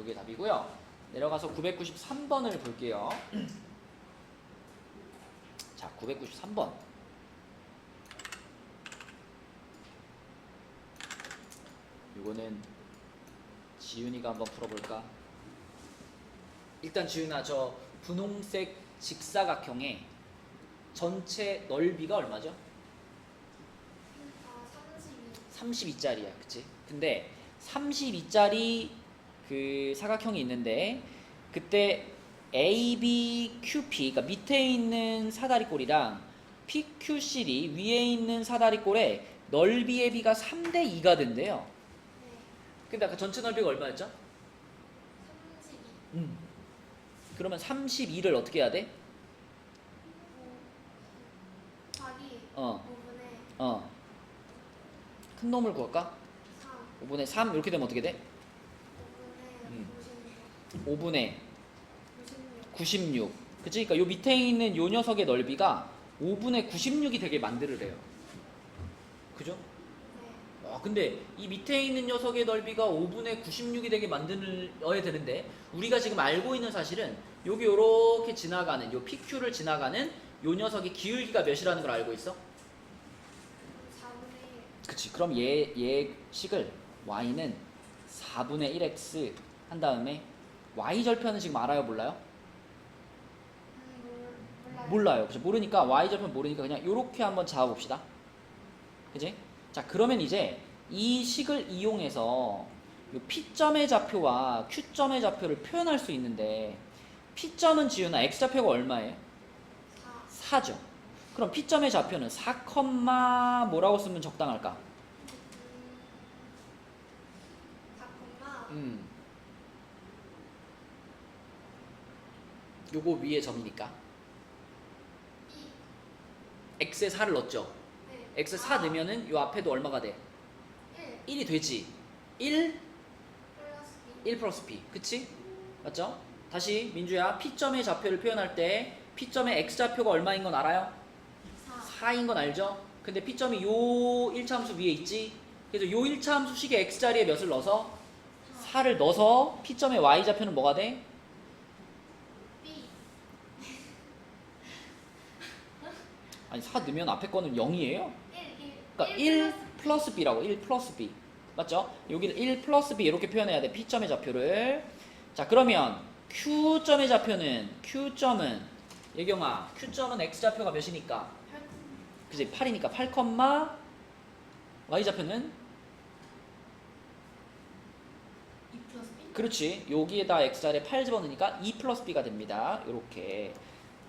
요게 답이고요. 내려가서 993번을 볼게요. 자, 993번. 요거는 지윤이가 한번 풀어볼까? 일단 지윤아, 저 분홍색 직사각형의 전체 넓이가 얼마죠? 아, 32. 32짜리야, 그치? 근데 32짜리 그 사각형이 있는데 그때 AB, QP, 그러니까 밑에 있는 사다리꼴이랑 PQC이 위에 있는 사다리꼴의 넓이의 비가 3대 2가 된대요. 네. 근데 아까 전체 넓이가 얼마였죠? 32. 그러면 32를 어떻게 해야 돼? 곱하기 어, 5분의 어. 큰 놈을 구할까? 3. 5분의 3 이렇게 되면 어떻게 돼? 5분의 5분의 96. 96. 그치? 그러니까 요 밑에 있는 요 녀석의 넓이가 5분의 96이 되게 만들으래요. 그죠? 네. 근데 이 밑에 있는 녀석의 넓이가 5분의 96이 되게 만들어야 되는데 우리가 지금 알고 있는 사실은 여기 요렇게 지나가는 요 PQ를 지나가는 요 녀석의 기울기가 몇이라는 걸 알고 있어? 4분의 1. 그치. 그럼 얘 식을 y는 4분의 1x 한 다음에 y절편은 지금 알아요? 몰라요? 몰라요. 몰라요. 그죠? 모르니까 y절편 모르니까 그냥 요렇게 한번 잡아봅시다. 그지? 자, 그러면 이제 이 식을 이용해서 요 P점의 좌표와 Q점의 좌표를 표현할 수 있는데 P점은 지우나 X좌표가 얼마예요? 4. 4죠. 그럼 P점의 좌표는 4, 뭐라고 쓰면 적당할까? 4, 요거 위에 점이니까 2. X에 4를 넣었죠. 네. X에 4 넣으면은 요 앞에도 얼마가 돼? 1. 1이 되지. 1 플러스 2. 1 플러스 B. 그치? 맞죠? 다시 민주야, P점의 좌표를 표현할 때 P점의 X좌표가 얼마인 건 알아요? 4. 4인 건 알죠? 근데 P점이 요 1차 함수 위에 있지? 그래서 요 1차 함수식의 X자리에 몇을 넣어서 4를 넣어서 P점의 Y좌표는 뭐가 돼? B. 아니 4 넣으면 앞에 거는 0이에요? 1. 그러니까 1 플러스 B라고. 1 플러스 B. 맞죠? 여기는 1 플러스 B 이렇게 표현해야 돼. P점의 좌표를. 자, 그러면 Q점의 좌표는 Q점은 예경아, Q점은 X좌표가 몇이니까? 8. 그지? 8이니까 8, Y좌표는 2 플러스 B? 그렇지. 여기에다 X자리에 8 집어넣으니까 2 플러스 B가 됩니다. 이렇게.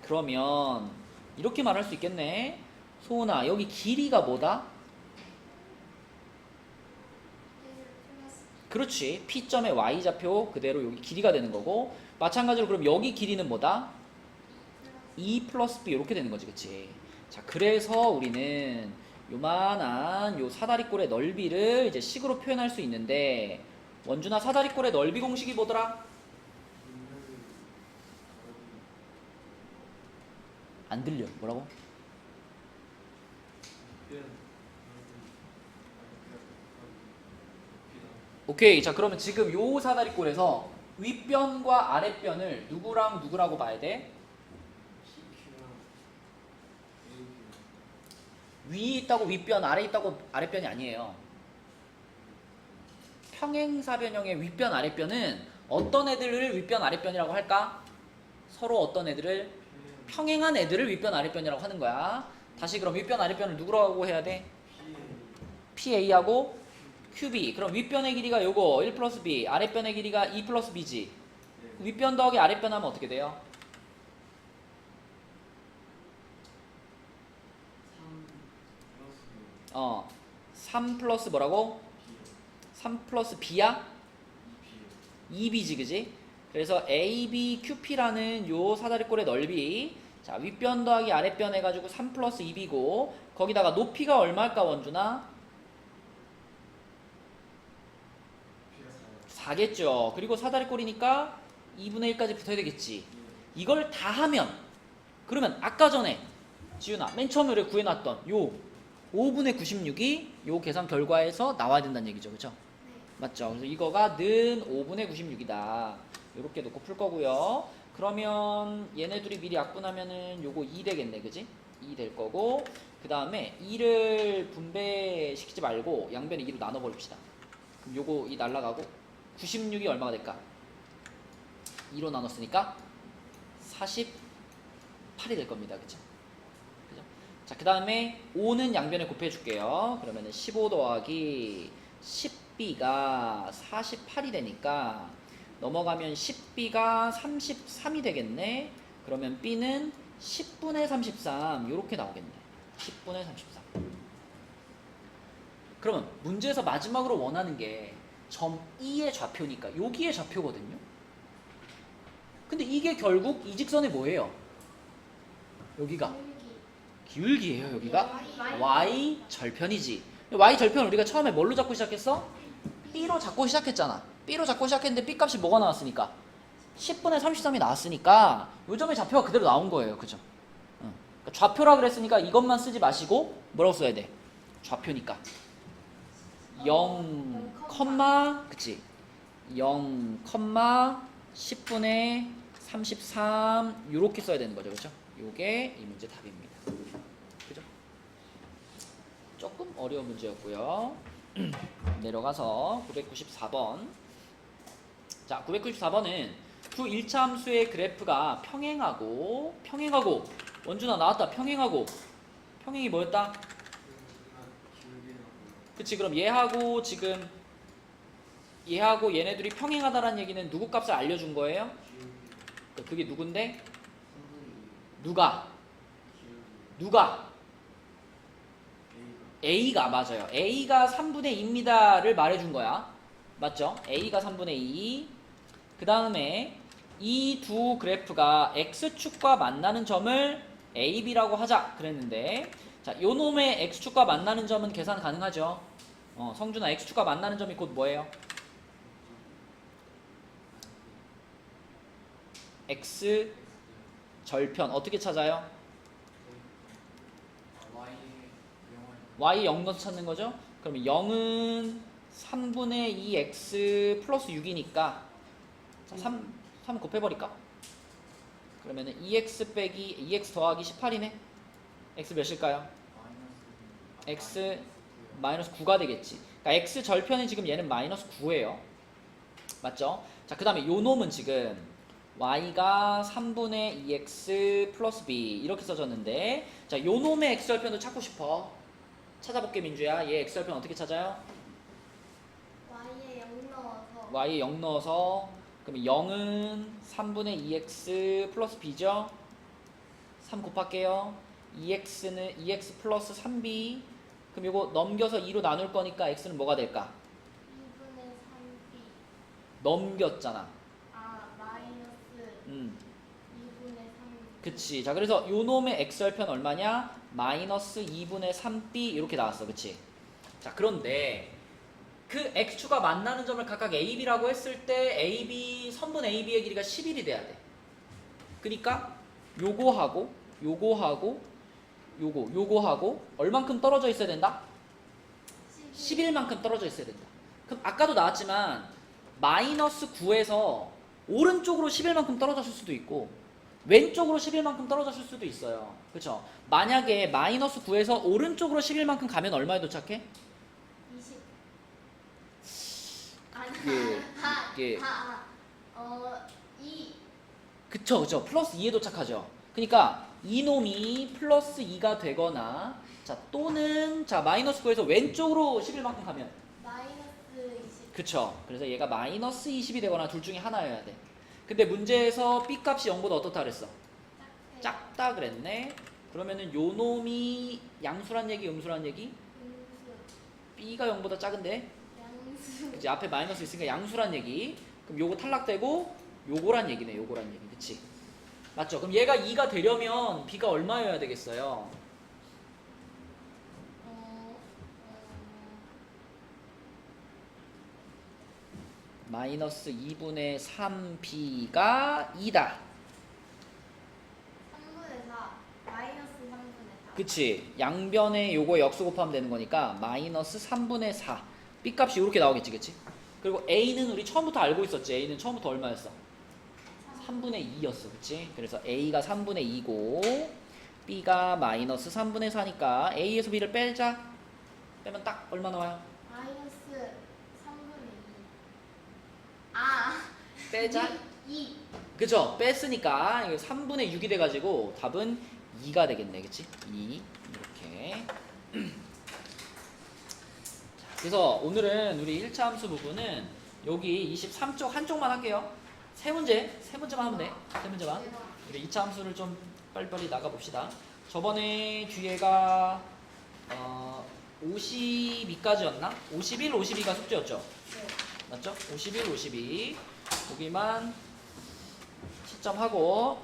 그러면 이렇게 말할 수 있겠네. 소은아, 여기 길이가 뭐다? 1 플러스 그렇지. P점의 Y좌표 그대로 여기 길이가 되는 거고 마찬가지로 그럼 여기 길이는 뭐다? 2 플러스 B 이렇게 되는 거지. 그치? 자, 그래서 우리는 요만한 요 사다리꼴의 넓이를 이제 식으로 표현할 수 있는데 원준아, 사다리꼴의 넓이 공식이 뭐더라? 안 들려. 뭐라고? 오케이. 자, 그러면 지금 요 사다리꼴에서 윗변과 아랫변을 누구랑 누구라고 봐야 돼? 위 있다고 윗변, 아래 있다고 아랫변이 아니에요. 평행사변형의 윗변, 아랫변은 어떤 애들을 윗변, 아랫변이라고 할까? 서로 어떤 애들을? 평행한 애들을 윗변, 아랫변이라고 하는 거야. 다시 그럼 윗변, 아랫변을 누구라고 해야 돼? PA하고 QB. 그럼 윗변의 길이가 요거 1 플러스 B, 아랫변의 길이가 2 플러스 B지. 윗변 더하기 아랫변 하면 어떻게 돼요? 3 플러스 뭐라고? 3 플러스 B야? 2B지, 그지? 그래서 AB, QP라는 요 사다리꼴의 넓이, 자, 윗변 더하기 아랫변 해가지고 3 플러스 2B고, 거기다가 높이가 얼마일까, 원준아? 4겠죠. 그리고 사다리꼴이니까 2분의 1까지 붙어야 되겠지. 이걸 다 하면, 그러면 아까 전에, 지윤아, 맨 처음에 우리가 구해놨던 요 5분의 96이 요 계산 결과에서 나와야 된다는 얘기죠. 그죠? 맞죠? 그래서 이거가 는 5분의 96이다. 이렇게 놓고 풀 거고요. 그러면 얘네들이 미리 약분하면은 요거 2 되겠네, 그지? 2 될 거고, 그 다음에 2를 분배시키지 말고 양변에 2로 나눠버립시다. 그럼 요거 2 날라가고 96이 얼마가 될까? 2로 나눴으니까 48이 될 겁니다. 그죠? 그죠? 자, 그 다음에 5는 양변에 곱해줄게요. 그러면은 15 더하기 10b가 48이 되니까 넘어가면 10b가 33이 되겠네. 그러면 b는 10분의 33 요렇게 나오겠네. 10분의 33. 그러면 문제에서 마지막으로 원하는 게 점 E의 좌표니까 여기의 좌표거든요. 근데 이게 결국 이 직선의 뭐예요? 여기가 기울기예요. 여기가 y 절편이지. y 절편 우리가 처음에 뭘로 잡고 시작했어? b로 잡고 시작했잖아. b로 잡고 시작했는데 b 값이 뭐가 나왔으니까 10분의 33이 나왔으니까 요 점의 좌표가 그대로 나온 거예요. 그죠? 그러니까 좌표라 그랬으니까 이것만 쓰지 마시고 뭐라고 써야 돼? 좌표니까 0, 그치? 0, 10분의 33 요렇게 써야 되는 거죠. 그죠? 요게 이 문제 답입니다. 그죠? 조금 어려운 문제였고요. 내려가서 994번. 자, 994번은 두 1차 함수의 그래프가 평행하고 원준아 나왔다. 평행이 뭐였다? 그치. 그럼 얘하고 지금 얘하고 얘네들이 평행하다라는 얘기는 누구 값을 알려준 거예요? 그게 누군데? 누가? A가 맞아요. A가 3분의 2입니다를 말해준 거야. 맞죠? A가 3분의 2. 그 다음에 이 두 그래프가 X축과 만나는 점을 AB라고 하자 그랬는데, 자, 요 놈의 X축과 만나는 점은 계산 가능하죠? 성준아, X축과 만나는 점이 곧 뭐예요? X 절편 어떻게 찾아요? Y 0 넣어서 찾는 거죠? 그러면 0은 3분의 2x 플러스 6이니까 3 곱해버릴까? 그러면은 2x 빼기 2x 더하기 18이네? x 몇일까요? x 마이너스 9가 되겠지. 그러니까 x 절편이 지금 얘는 마이너스 9예요. 맞죠? 자, 그 다음에 요 놈은 지금 y가 3분의 2x 플러스 b 이렇게 써졌는데, 자, 요 놈의 x 절편도 찾고 싶어. 찾아볼게 민주야. 얘 x 절편 어떻게 찾아요? y에 0 넣어서 그럼 0은 3분의 2x 플러스 b죠? 3 곱할게요. 2x는 2x 플러스 3b. 그럼 이거 넘겨서 2로 나눌 거니까 x는 뭐가 될까? 2분의 3b. 넘겼잖아. 마이너스 2분의 3b. 그치. 자, 그래서 요 놈의 x절편 얼마냐? 마이너스 2분의 3b 이렇게 나왔어. 그치? 자, 그런데 그 x축과 만나는 점을 각각 AB라고 했을 때 AB, 선분 AB의 길이가 11이 돼야 돼. 그러니까 요거하고 요거하고 얼만큼 떨어져 있어야 된다? 11만큼 떨어져 있어야 된다. 그럼 아까도 나왔지만 마이너스 9에서 오른쪽으로 11만큼 떨어졌을 수도 있고 왼쪽으로 11만큼 떨어졌을 수도 있어요. 그쵸? 만약에 마이너스 9에서 오른쪽으로 11만큼 가면 얼마에 도착해? 20. 이게 2. 그쵸. 플러스 2에 도착하죠. 그러니까 이놈이 플러스 2가 되거나, 자, 또는 자 마이너스 9에서 왼쪽으로 11만큼 가면 마이너스 20. 그쵸. 그래서 얘가 마이너스 20이 되거나 둘 중에 하나여야 돼. 근데 문제에서 b 값이 0보다 어떻다 그랬어? 작다 그랬네. 그러면은 요 놈이 양수란 얘기 음수란 얘기? b가 0보다 작은데? 양수. 그치. 앞에 마이너스 있으니까 양수란 얘기. 그럼 요거 탈락되고 요거란 얘기네. 요거란 얘기. 그치? 맞죠? 그럼 얘가 2가 되려면 b가 얼마여야 되겠어요? 마이너스 2분의 3b가 2다. 3분의 4. 마이너스 3분의 4. 그치? 양변에 요거 역수 곱하면 되는 거니까 마이너스 3분의 4. b 값이 이렇게 나오겠지. 그치? 그리고 A는 우리 처음부터 알고 있었지. A는 처음부터 얼마였어? 3분의 2였어. 그치? 그래서 A가 3분의 2고 B가 마이너스 3분의 4니까 A에서 B를 빼자. 빼면 딱 얼마 나와요? 마이너스 3분의 2. 아. 빼자. 2. 그죠? 뺐으니까 이거 3분의 6이 돼가지고 답은 2가 되겠네. 그치? 2 이렇게. 그래서 오늘은 우리 1차 함수 부분은 여기 23쪽 한쪽만 할게요. 세 문제만 하면 돼. 세 문제만. 우리 2차 함수를 좀 빨리빨리 나가봅시다. 저번에 뒤에가 52까지였나? 51, 52가 숙제였죠? 네. 맞죠? 51, 52 거기만 시점하고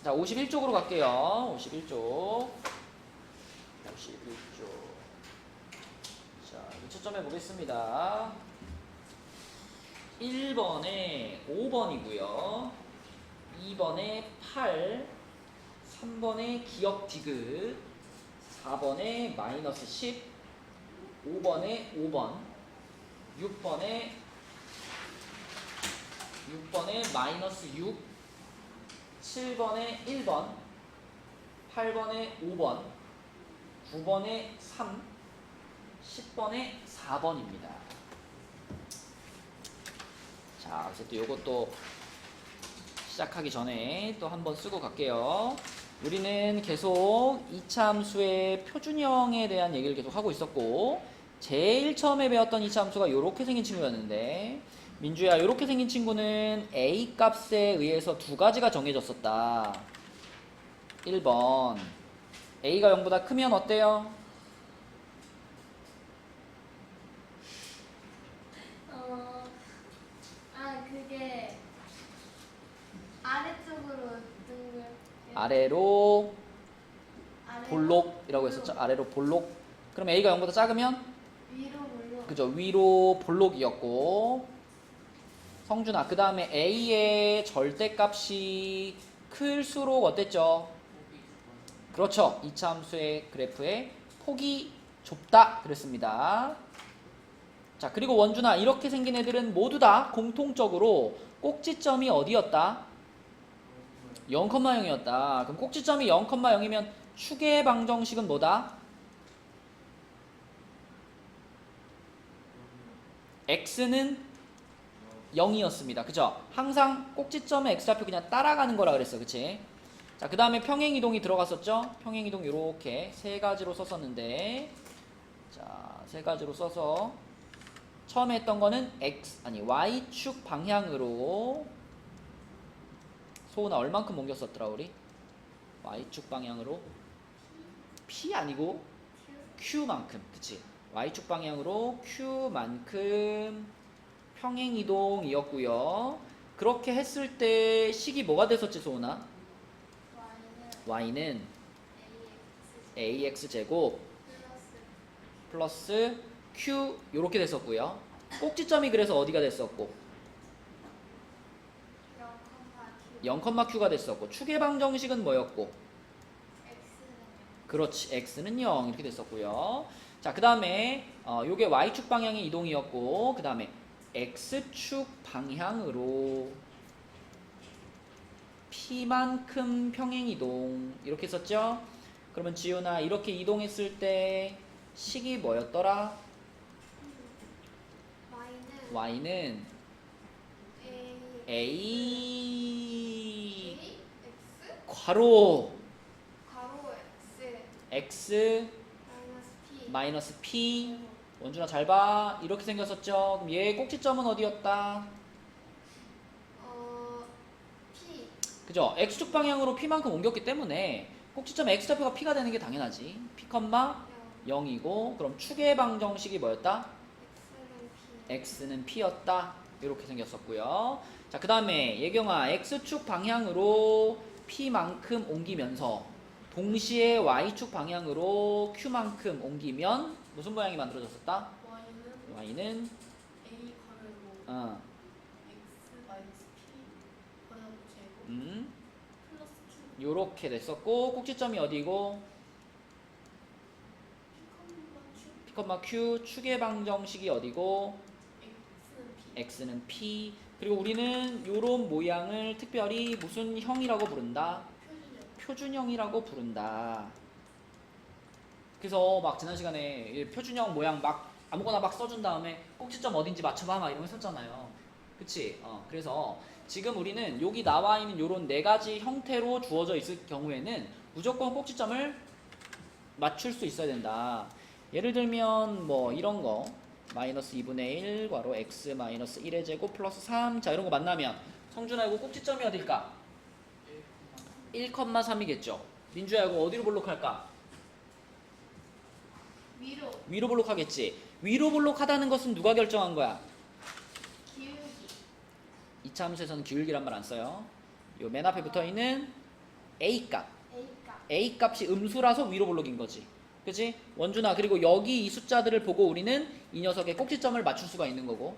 자 51쪽으로 갈게요. 51쪽 자 초점해 보겠습니다. 1번에 5번이고요 2번에 8 3번에 기억 디귿 4번에 마이너스 10 5번에 5번 6번에 마이너스 6 7번에 1번 8번에 5번 9번에 3 10번에 4번입니다. 자, 그래서 또 요것도 시작하기 전에 또 한번 쓰고 갈게요. 우리는 계속 2차 함수의 표준형에 대한 얘기를 계속 하고 있었고 제일 처음에 배웠던 2차 함수가 이렇게 생긴 친구였는데 민주야 이렇게 생긴 친구는 A 값에 의해서 두 가지가 정해졌었다. 1번 A가 0보다 크면 어때요? 그게 아래쪽으로 둥글. 아래로 아래로 볼록이라고 했었죠. 아래로 볼록. 그럼 A가 0보다 작으면? 위로 볼록. 그죠. 위로 볼록이었고 성준아 그 다음에 A의 절대값이 클수록 어땠죠? 그렇죠. 2차 함수의 그래프의 폭이 좁다 그랬습니다. 자 그리고 원준아 이렇게 생긴 애들은 모두 다 공통적으로 꼭지점이 어디였다? 0,0이었다. 그럼 꼭지점이 0,0이면 축의 방정식은 뭐다? x는 0이었습니다. 그죠? 항상 꼭지점의 x좌표 그냥 따라가는 거라 그랬어. 그치? 자, 그 다음에 평행이동이 들어갔었죠? 평행이동 요렇게 세 가지로 썼었는데 자, 세 가지로 써서 처음에 했던 거는 y축 방향으로 소은아 얼만큼 옮겼었더라 우리? y축 방향으로 p 아니고 q만큼. 그치? y축 방향으로 q만큼 평행이동이었고요. 그렇게 했을 때 식이 뭐가 됐었지 소은아? y는 ax제곱 플러스 q 요렇게 됐었고요. 꼭지점이 그래서 어디가 됐었고 0,q가 됐었고 축의 방정식은 뭐였고 그렇지 x는 0 이렇게 됐었고요. 자 그 다음에 요게 y축 방향의 이동이었고 그 다음에 x축 방향으로 p만큼 평행이동 이렇게 썼죠. 그러면 지훈아 이렇게 이동했을 때 식이 뭐였더라? y는 a 괄호 x 마이너스 p 원준아 잘 봐. 이렇게 생겼었죠. 그럼 얘의 꼭지점은 어디였다? P. 그죠? x축 방향으로 p만큼 옮겼기 때문에 꼭지점 x좌표가 p가 되는 게 당연하지. p, 0이고 그럼 축의 방정식이 뭐였다? x는 p였다. 이렇게 생겼었고요. 자, 그 다음에 예경아 x축 방향으로 p만큼 옮기면서 동시에 y축 방향으로 q만큼 옮기면 무슨 모양이 만들어졌었다? y는 A 가르로 X 마이너스 P 가르로 제곱 플러스 Q 요렇게 됐었고 꼭지점이 어디고? P, Q p, q 축의 방정식이 어디고? x는 p. 그리고 우리는 요런 모양을 특별히 무슨 형이라고 부른다? 표준형이라고 부른다. 그래서 막 지난 시간에 표준형 모양 막 아무거나 막 써준 다음에 꼭지점 어딘지 맞춰봐 막 이런 거 썼잖아요. 그치? 그래서 지금 우리는 여기 나와 있는 요런 네 가지 형태로 주어져 있을 경우에는 무조건 꼭지점을 맞출 수 있어야 된다. 예를 들면 뭐 이런 거 마이너스 2분의 1 괄호 x 마이너스 1의 제곱 플러스 3. 자 이런 거 만나면 성준아 이거 꼭지점이 어딜까? 1,3이겠죠. 민주야 이거 어디로 볼록할까? 위로 볼록하겠지. 위로 볼록하다는 것은 누가 결정한 거야? 기울기. 이차 함수에서는 기울기란 말 안 써요. 요 맨 앞에 붙어 있는 a 값. A값. a 값이 음수라서 위로 볼록인 거지. 그치? 원준아 그리고 여기 이 숫자들을 보고 우리는 이 녀석의 꼭지점을 맞출 수가 있는 거고.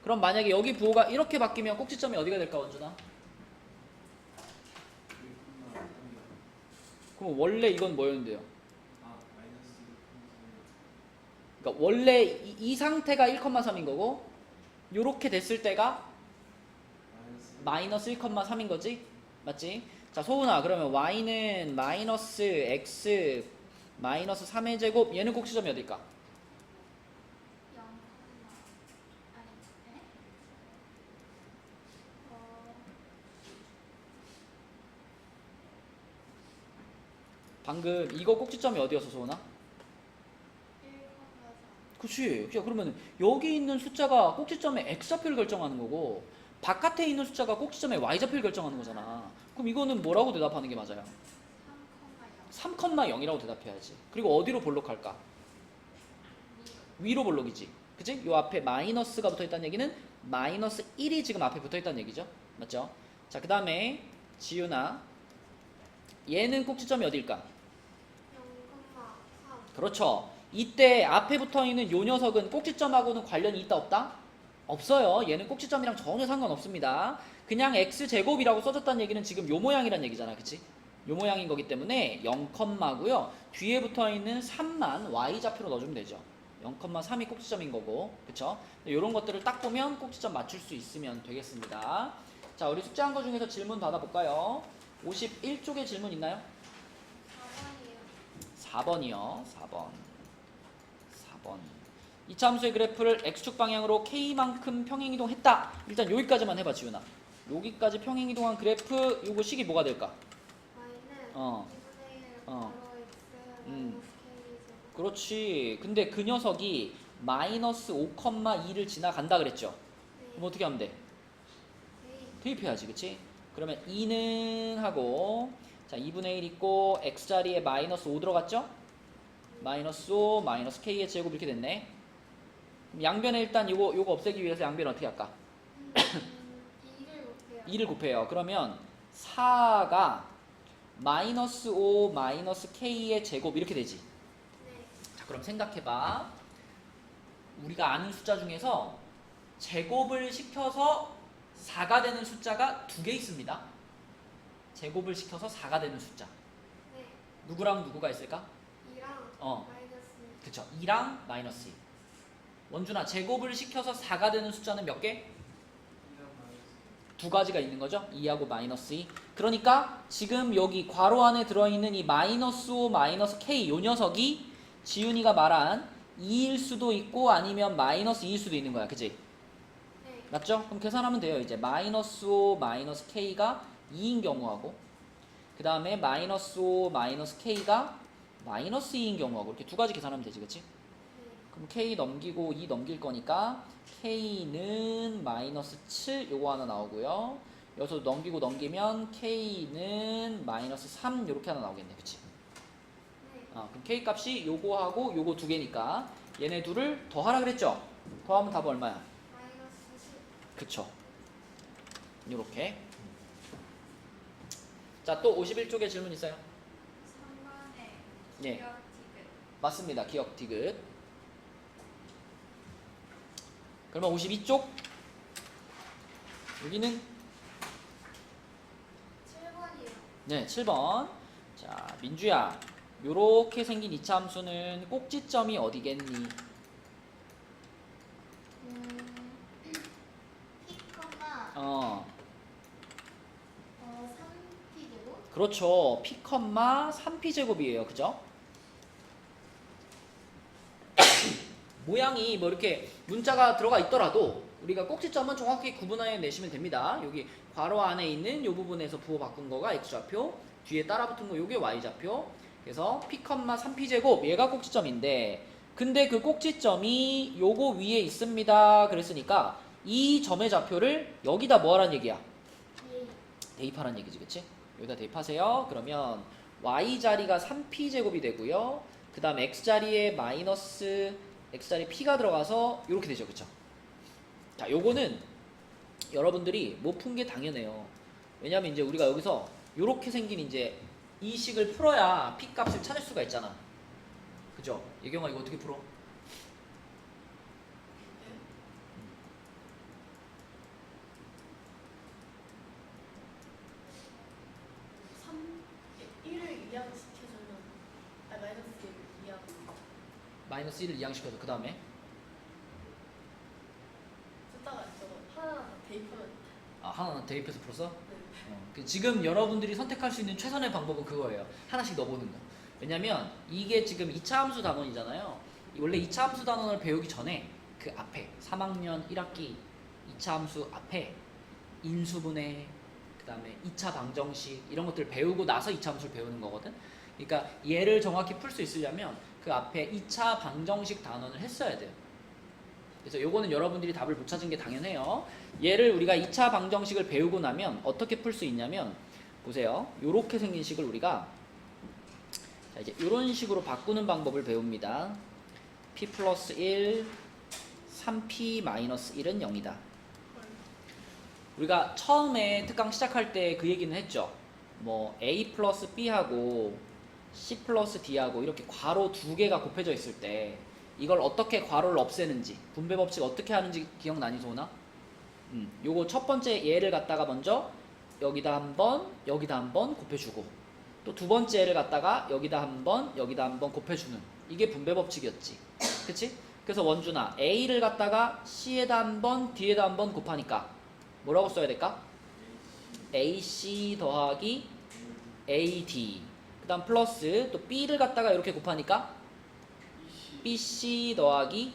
그럼 만약에 여기 부호가 이렇게 바뀌면 꼭지점이 어디가 될까 원준아? 그럼 원래 이건 뭐였는데요? 그러니까 원래 이 상태가 1,3인 거고 요렇게 됐을 때가 마이너스 1,3인 거지? 맞지? 자 소은아 그러면 y는 마이너스 x 마이너스 3의 제곱 얘는 꼭지점이 어딜까? 0, 아니, 에? 방금 이거 꼭지점이 어디였어 소은아? 1,4. 그치. 야, 그러면 여기 있는 숫자가 꼭지점의 x좌표를 결정하는 거고 바깥에 있는 숫자가 꼭지점의 y좌표를 결정하는 거잖아. 그럼 이거는 뭐라고 대답하는 게 맞아요? 3,0. 3,0이라고 대답해야지. 그리고 어디로 볼록할까? 위로 볼록이지. 그치? 요 앞에 마이너스가 붙어있다는 얘기는 마이너스 1이 지금 앞에 붙어있다는 얘기죠. 맞죠? 자, 그 다음에 지윤아 얘는 꼭지점이 어딜까? 0,3. 그렇죠. 이때 앞에 붙어있는 요 녀석은 꼭지점하고는 관련이 있다 없다? 없어요. 얘는 꼭지점이랑 전혀 상관없습니다. 그냥 x제곱이라고 써줬다는 얘기는 지금 요 모양이란 얘기잖아. 그치? 요 모양인 거기 때문에 0,고요. 뒤에 붙어있는 3만 y좌표로 넣어주면 되죠. 0,3이 꼭지점인 거고. 그쵸? 요런 것들을 딱 보면 꼭지점 맞출 수 있으면 되겠습니다. 자, 우리 숙제한 거 중에서 질문 받아볼까요? 51쪽에 질문 있나요? 4번이요. 4번이요. 4번. 4번. 이차 함수의 그래프를 x축 방향으로 k만큼 평행이동했다. 일단 여기까지만 해봐 지훈아. 여기까지 평행이동한 그래프 요거 식이 뭐가 될까? y는 어. 2분의 1 어. 괄호 x 음. 마이너스 k 제곱. 그렇지. 근데 그 녀석이 마이너스 5,2를 지나간다 그랬죠. 그럼 어떻게 하면 돼? 대입해야지. 그치? 그러면 2는 하고 자 2분의 1 있고 x자리에 마이너스 5 들어갔죠? 마이너스 5 마이너스 k의 제곱 이렇게 됐네. 그럼 양변에 일단 요거 없애기 위해서 양변 어떻게 할까? 2를 곱해요. 2를 곱해요. 그러면 4가 마이너스 5 마이너스 k의 제곱 이렇게 되지. 네. 자 그럼 생각해봐. 우리가 아는 숫자 중에서 제곱을 시켜서 4가 되는 숫자가 2개 있습니다. 제곱을 시켜서 4가 되는 숫자. 네. 누구랑 누구가 있을까? 2랑 마이너스 그쵸. 2랑 마이너스 2. 원준아 제곱을 시켜서 4가 되는 숫자는 몇 개? 두 가지가 있는 거죠. 2하고 마이너스 2. 그러니까 지금 여기 괄호 안에 들어있는 이 마이너스 5 마이너스 k 요 녀석이 지훈이가 말한 2일 수도 있고 아니면 마이너스 2일 수도 있는 거야. 그치? 네. 맞죠? 그럼 계산하면 돼요. 이제 마이너스 5 마이너스 k가 2인 경우하고 그 다음에 마이너스 5 마이너스 k가 마이너스 2인 경우하고 이렇게 두 가지 계산하면 되지. 그치? 네. 그럼 k 넘기고 2 넘길 거니까 k는 마이너스 7 요거 하나 나오고요. 여기서 넘기고 넘기면 k는 마이너스 3 요렇게 하나 나오겠네. 그치? 네. 그럼 k 값이 요거하고 요거 두 개니까 얘네 둘을 더하라 그랬죠? 더하면 답은 얼마야? 마이너스 10. 그쵸? 요렇게. 자, 또 51쪽에 질문 있어요? 3번에 예. 기억 맞습니다. 기억 디귿. 그러면 52쪽 여기는 7번이요. 네 7번. 자 민주야 요렇게 생긴 이차 함수는 꼭지점이 어디겠니? 그렇죠. p, 3p제곱이에요. 그죠? 모양이 뭐 이렇게 문자가 들어가 있더라도 우리가 꼭지점은 정확히 구분하여 내시면 됩니다. 여기 괄호 안에 있는 이 부분에서 부호 바꾼 거가 x좌표, 뒤에 따라붙은 거 요게 y좌표. 그래서 p, 3p제곱 얘가 꼭지점인데 근데 그 꼭지점이 요거 위에 있습니다. 그랬으니까 이 점의 좌표를 여기다 뭐 하란 얘기야? 네. 대입하란 얘기지, 그치? 여기다 대입하세요. 그러면 y자리가 3p제곱이 되고요. 그 다음 x자리에 마이너스 x자리 p가 들어가서 이렇게 되죠, 그쵸? 자, 요거는 여러분들이 못 푼 게 당연해요. 왜냐면 이제 우리가 여기서 요렇게 생긴 이제 이 식을 풀어야 p 값을 찾을 수가 있잖아. 그죠? 예경아 이거 어떻게 풀어? 마이너스 1을 이항시켜서 그 다음에 하나 대입해서 풀었어? 지금 여러분들이 선택할 수 있는 최선의 방법은 그거예요. 하나씩 넣어보는 거. 왜냐면 이게 지금 2차 함수 단원이잖아요. 원래 2차 함수 단원을 배우기 전에 그 앞에 3학년 1학기 2차 함수 앞에 인수분해, 그 다음에 2차 방정식 이런 것들 배우고 나서 2차 함수를 배우는 거거든. 그러니까 얘를 정확히 풀 수 있으려면 그 앞에 2차 방정식 단원을 했어야 돼요. 그래서 요거는 여러분들이 답을 못 찾은 게 당연해요. 얘를 우리가 2차 방정식을 배우고 나면 어떻게 풀 수 있냐면 보세요. 요렇게 생긴 식을 우리가 자 이제 요런 식으로 바꾸는 방법을 배웁니다. p 플러스 1, 3p 마이너스 1은 0이다. 우리가 처음에 특강 시작할 때 그 얘기는 했죠. 뭐 a 플러스 b하고 c 플러스 d하고 이렇게 괄호 두 개가 곱해져 있을 때 이걸 어떻게 괄호를 없애는지 분배 법칙 어떻게 하는지 기억나니 소은아? 요거 첫 번째 얘를 갖다가 먼저 여기다 한번 여기다 한번 곱해주고 또 두 번째 얘를 갖다가 여기다 한번 곱해주는 이게 분배 법칙이었지. 그치? 그래서 원준아 a를 갖다가 c에다 한번 d에다 한번 곱하니까 뭐라고 써야 될까? ac 더하기 ad 그 다음 플러스 또 b를 갖다가 이렇게 곱하니까 bc 더하기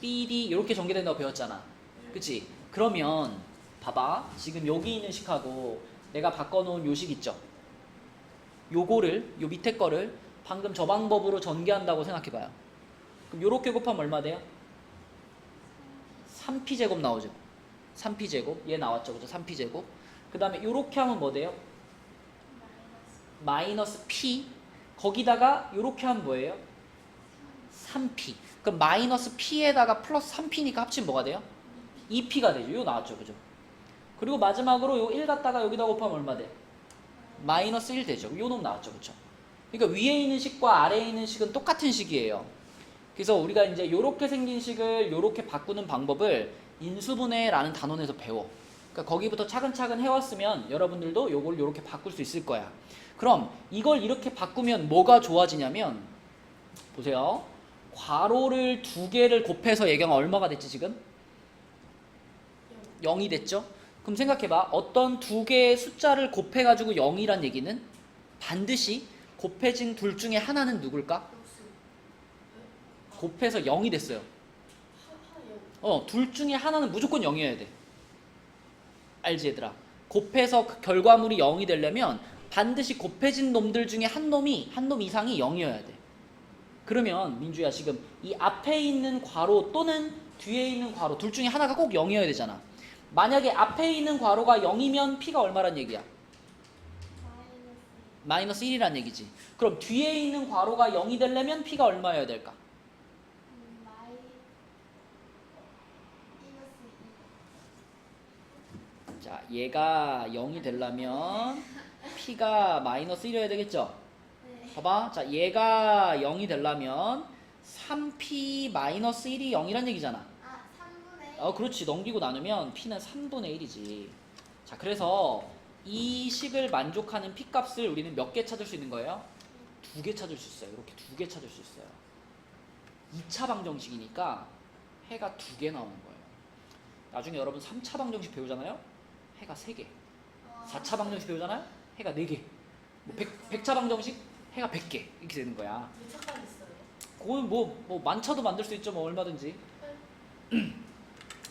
bd 이렇게 전개된다고 배웠잖아. 그치? 그러면 봐봐. 지금 여기 있는 식하고 내가 바꿔놓은 요 식 있죠? 요거를 요 밑에 거를 방금 저 방법으로 전개한다고 생각해봐요. 그럼 요렇게 곱하면 얼마 돼요? 3p제곱 나오죠. 3p제곱 얘 나왔죠. 그죠? 3p제곱 그 다음에 요렇게 하면 뭐 돼요? 마이너스 p 거기다가 요렇게 하면 뭐예요? 3p 그럼 마이너스 p에다가 플러스 3p니까 합치면 뭐가 돼요? 2p가 되죠. 요 나왔죠. 그죠? 그리고 마지막으로 요 1 갖다가 여기다 곱하면 얼마 돼? 마이너스 1 되죠. 요 놈 나왔죠. 그쵸? 그러니까 위에 있는 식과 아래에 있는 식은 똑같은 식이에요. 그래서 우리가 이제 요렇게 생긴 식을 요렇게 바꾸는 방법을 인수분해라는 단원에서 배워. 그러니까 거기부터 차근차근 해왔으면 여러분들도 요걸 요렇게 바꿀 수 있을 거야. 그럼 이걸 이렇게 바꾸면 뭐가 좋아지냐면 보세요. 괄호를 두 개를 곱해서 얘가 얼마가 됐지 지금? 0이 됐죠? 그럼 생각해봐. 어떤 두 개의 숫자를 곱해가지고 0이란 얘기는 반드시 곱해진 둘 중에 하나는 누굴까? 곱해서 0이 됐어요. 둘 중에 하나는 무조건 0이어야 돼. 알지 얘들아? 곱해서 그 결과물이 0이 되려면 반드시 곱해진 놈들 중에 한 놈 이상이 0이어야 돼. 그러면 민주야 지금 이 앞에 있는 괄호 또는 뒤에 있는 괄호 둘 중에 하나가 꼭 0이어야 되잖아. 만약에 앞에 있는 괄호가 0이면 p가 얼마란 얘기야? 마이너스 1이란 얘기지. 그럼 뒤에 있는 괄호가 0이 되려면 p가 얼마여야 될까? 자, 얘가 0이 되려면 p가 마이너스 1이어야 되겠죠? 네. 봐봐. 자, 얘가 0이 되려면 3p 마이너스 1이 0이란 얘기잖아. 아, 3분의 1. 그렇지. 넘기고 나누면 p는 3분의 1이지. 자, 그래서 이 식을 만족하는 p 값을 우리는 몇 개 찾을 수 있는 거예요? 두 개 찾을 수 있어요. 이렇게 두 개 찾을 수 있어요. 2차 방정식이니까 해가 두 개 나오는 거예요. 나중에 여러분 3차 방정식 배우잖아요? 해가 3개. 4차 방정식 배우잖아요? 해가 4개. 뭐 100차 방정식 해가 100개 이렇게 되는 거야. 몇 차까지 있어요? 그건 뭐 만차도 만들 수 있죠. 뭐 얼마든지.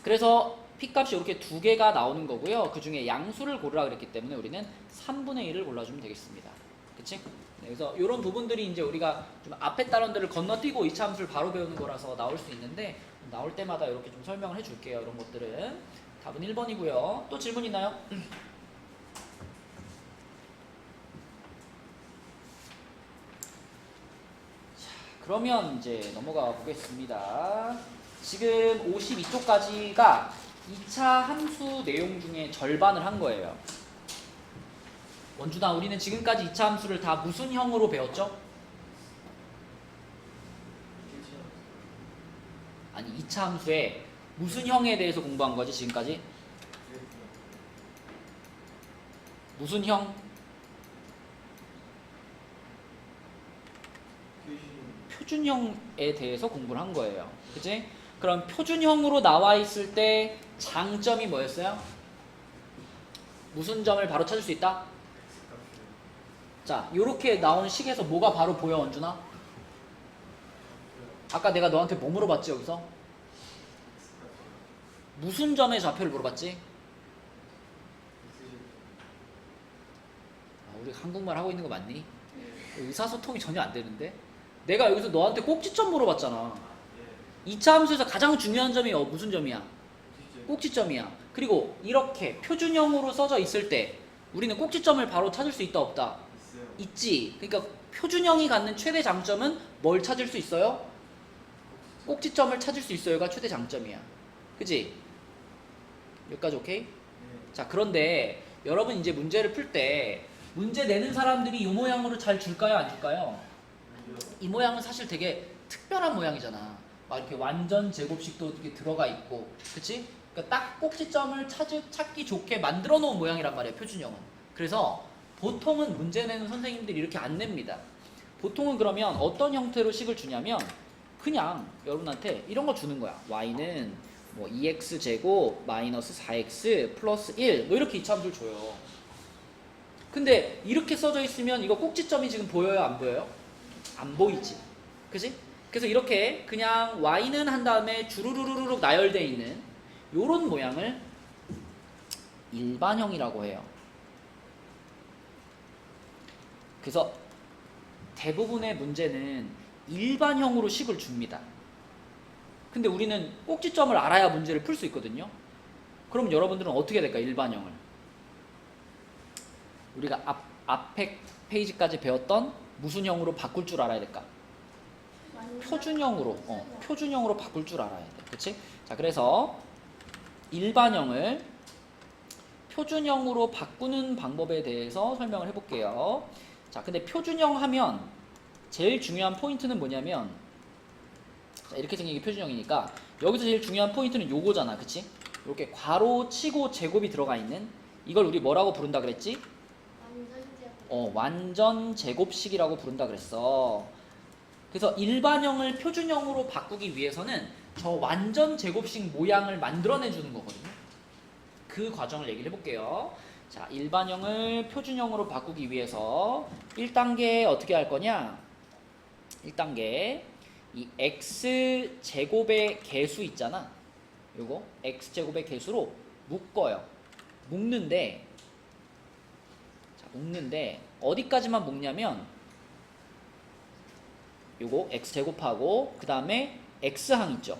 그래서 P값이 이렇게 두 개가 나오는 거고요. 그 중에 양수를 고르라 그랬기 때문에 우리는 3분의 1을 골라주면 되겠습니다. 그치? 네, 그래서 이런 부분들이 이제 우리가 좀 앞에 단원들을 건너뛰고 이차 함수를 바로 배우는 거라서 나올 수 있는데 나올 때마다 이렇게 좀 설명을 해줄게요. 이런 것들은. 답은 1번이고요. 또 질문 있나요? 그러면 이제 넘어가 보겠습니다. 지금 52쪽까지가 2차 함수 내용 중에 절반을 한 거예요. 원준아, 우리는 지금까지 2차 함수를 다 무슨 형으로 배웠죠? 아니, 2차 함수에 무슨 형에 대해서 공부한 거지, 지금까지? 무슨 형? 표준형에 대해서 공부를 한 거예요. 그치? 그럼 표준형으로 나와 있을 때 장점이 뭐였어요? 무슨 점을 바로 찾을 수 있다? 자, 요렇게 나온 식에서 뭐가 바로 보여, 원준아? 아까 내가 너한테 뭐 물어봤지, 여기서? 무슨 점의 좌표를 물어봤지? 우리 한국말 하고 있는 거 맞니? 의사소통이 전혀 안 되는데? 내가 여기서 너한테 꼭지점 물어봤잖아. 2차 함수에서 가장 중요한 점이 무슨 점이야? 꼭지점이야. 그리고 이렇게 표준형으로 써져 있을 때 우리는 꼭지점을 바로 찾을 수 있다 없다? 있지. 그러니까 표준형이 갖는 최대 장점은 뭘 찾을 수 있어요? 꼭지점을 찾을 수 있어요가 최대 장점이야. 그치? 여기까지 오케이? 자, 그런데 여러분 이제 문제를 풀 때 문제 내는 사람들이 이 모양으로 잘 줄까요? 안 줄까요? 이 모양은 사실 되게 특별한 모양이잖아. 막 이렇게 완전 제곱식도 이렇게 들어가 있고, 그치? 그러니까 딱 꼭지점을 찾기 좋게 만들어 놓은 모양이란 말이에요, 표준형은. 그래서 보통은 문제 내는 선생님들이 이렇게 안 냅니다. 보통은 그러면 어떤 형태로 식을 주냐면 그냥 여러분한테 이런 거 주는 거야. y는 뭐 2x제곱 마이너스 4x 플러스 1 뭐 이렇게 이차함수를 줘요. 근데 이렇게 써져 있으면 이거 꼭지점이 지금 보여요, 안 보여요? 안 보이지. 그지? 그래서 이렇게 그냥 y는 한 다음에 주르르르륵 나열되어 있는 요런 모양을 일반형이라고 해요. 그래서 대부분의 문제는 일반형으로 식을 줍니다. 근데 우리는 꼭지점을 알아야 문제를 풀 수 있거든요. 그럼 여러분들은 어떻게 될까, 일반형을? 우리가 앞에 페이지까지 배웠던 무슨 형으로 바꿀 줄 알아야 될까? 표준형으로, 표준형으로 바꿀 줄 알아야 돼. 그치? 자, 그래서 일반형을 표준형으로 바꾸는 방법에 대해서 설명을 해볼게요. 자, 근데 표준형 하면 제일 중요한 포인트는 뭐냐면, 자, 이렇게 생긴 게 표준형이니까 여기서 제일 중요한 포인트는 요거잖아. 그치? 이렇게 괄호 치고 제곱이 들어가 있는 이걸 우리 뭐라고 부른다 그랬지? 완전 제곱식이라고 부른다 그랬어. 그래서 일반형을 표준형으로 바꾸기 위해서는 저 완전 제곱식 모양을 만들어내 주는 거거든요. 그 과정을 얘기를 해볼게요. 자, 일반형을 표준형으로 바꾸기 위해서 1단계 어떻게 할 거냐? 1단계 이 x제곱의 개수 있잖아. 요거 x제곱의 개수로 묶어요. 묶는데 어디까지만 묶냐면 요거 x제곱하고 그 다음에 x항 있죠.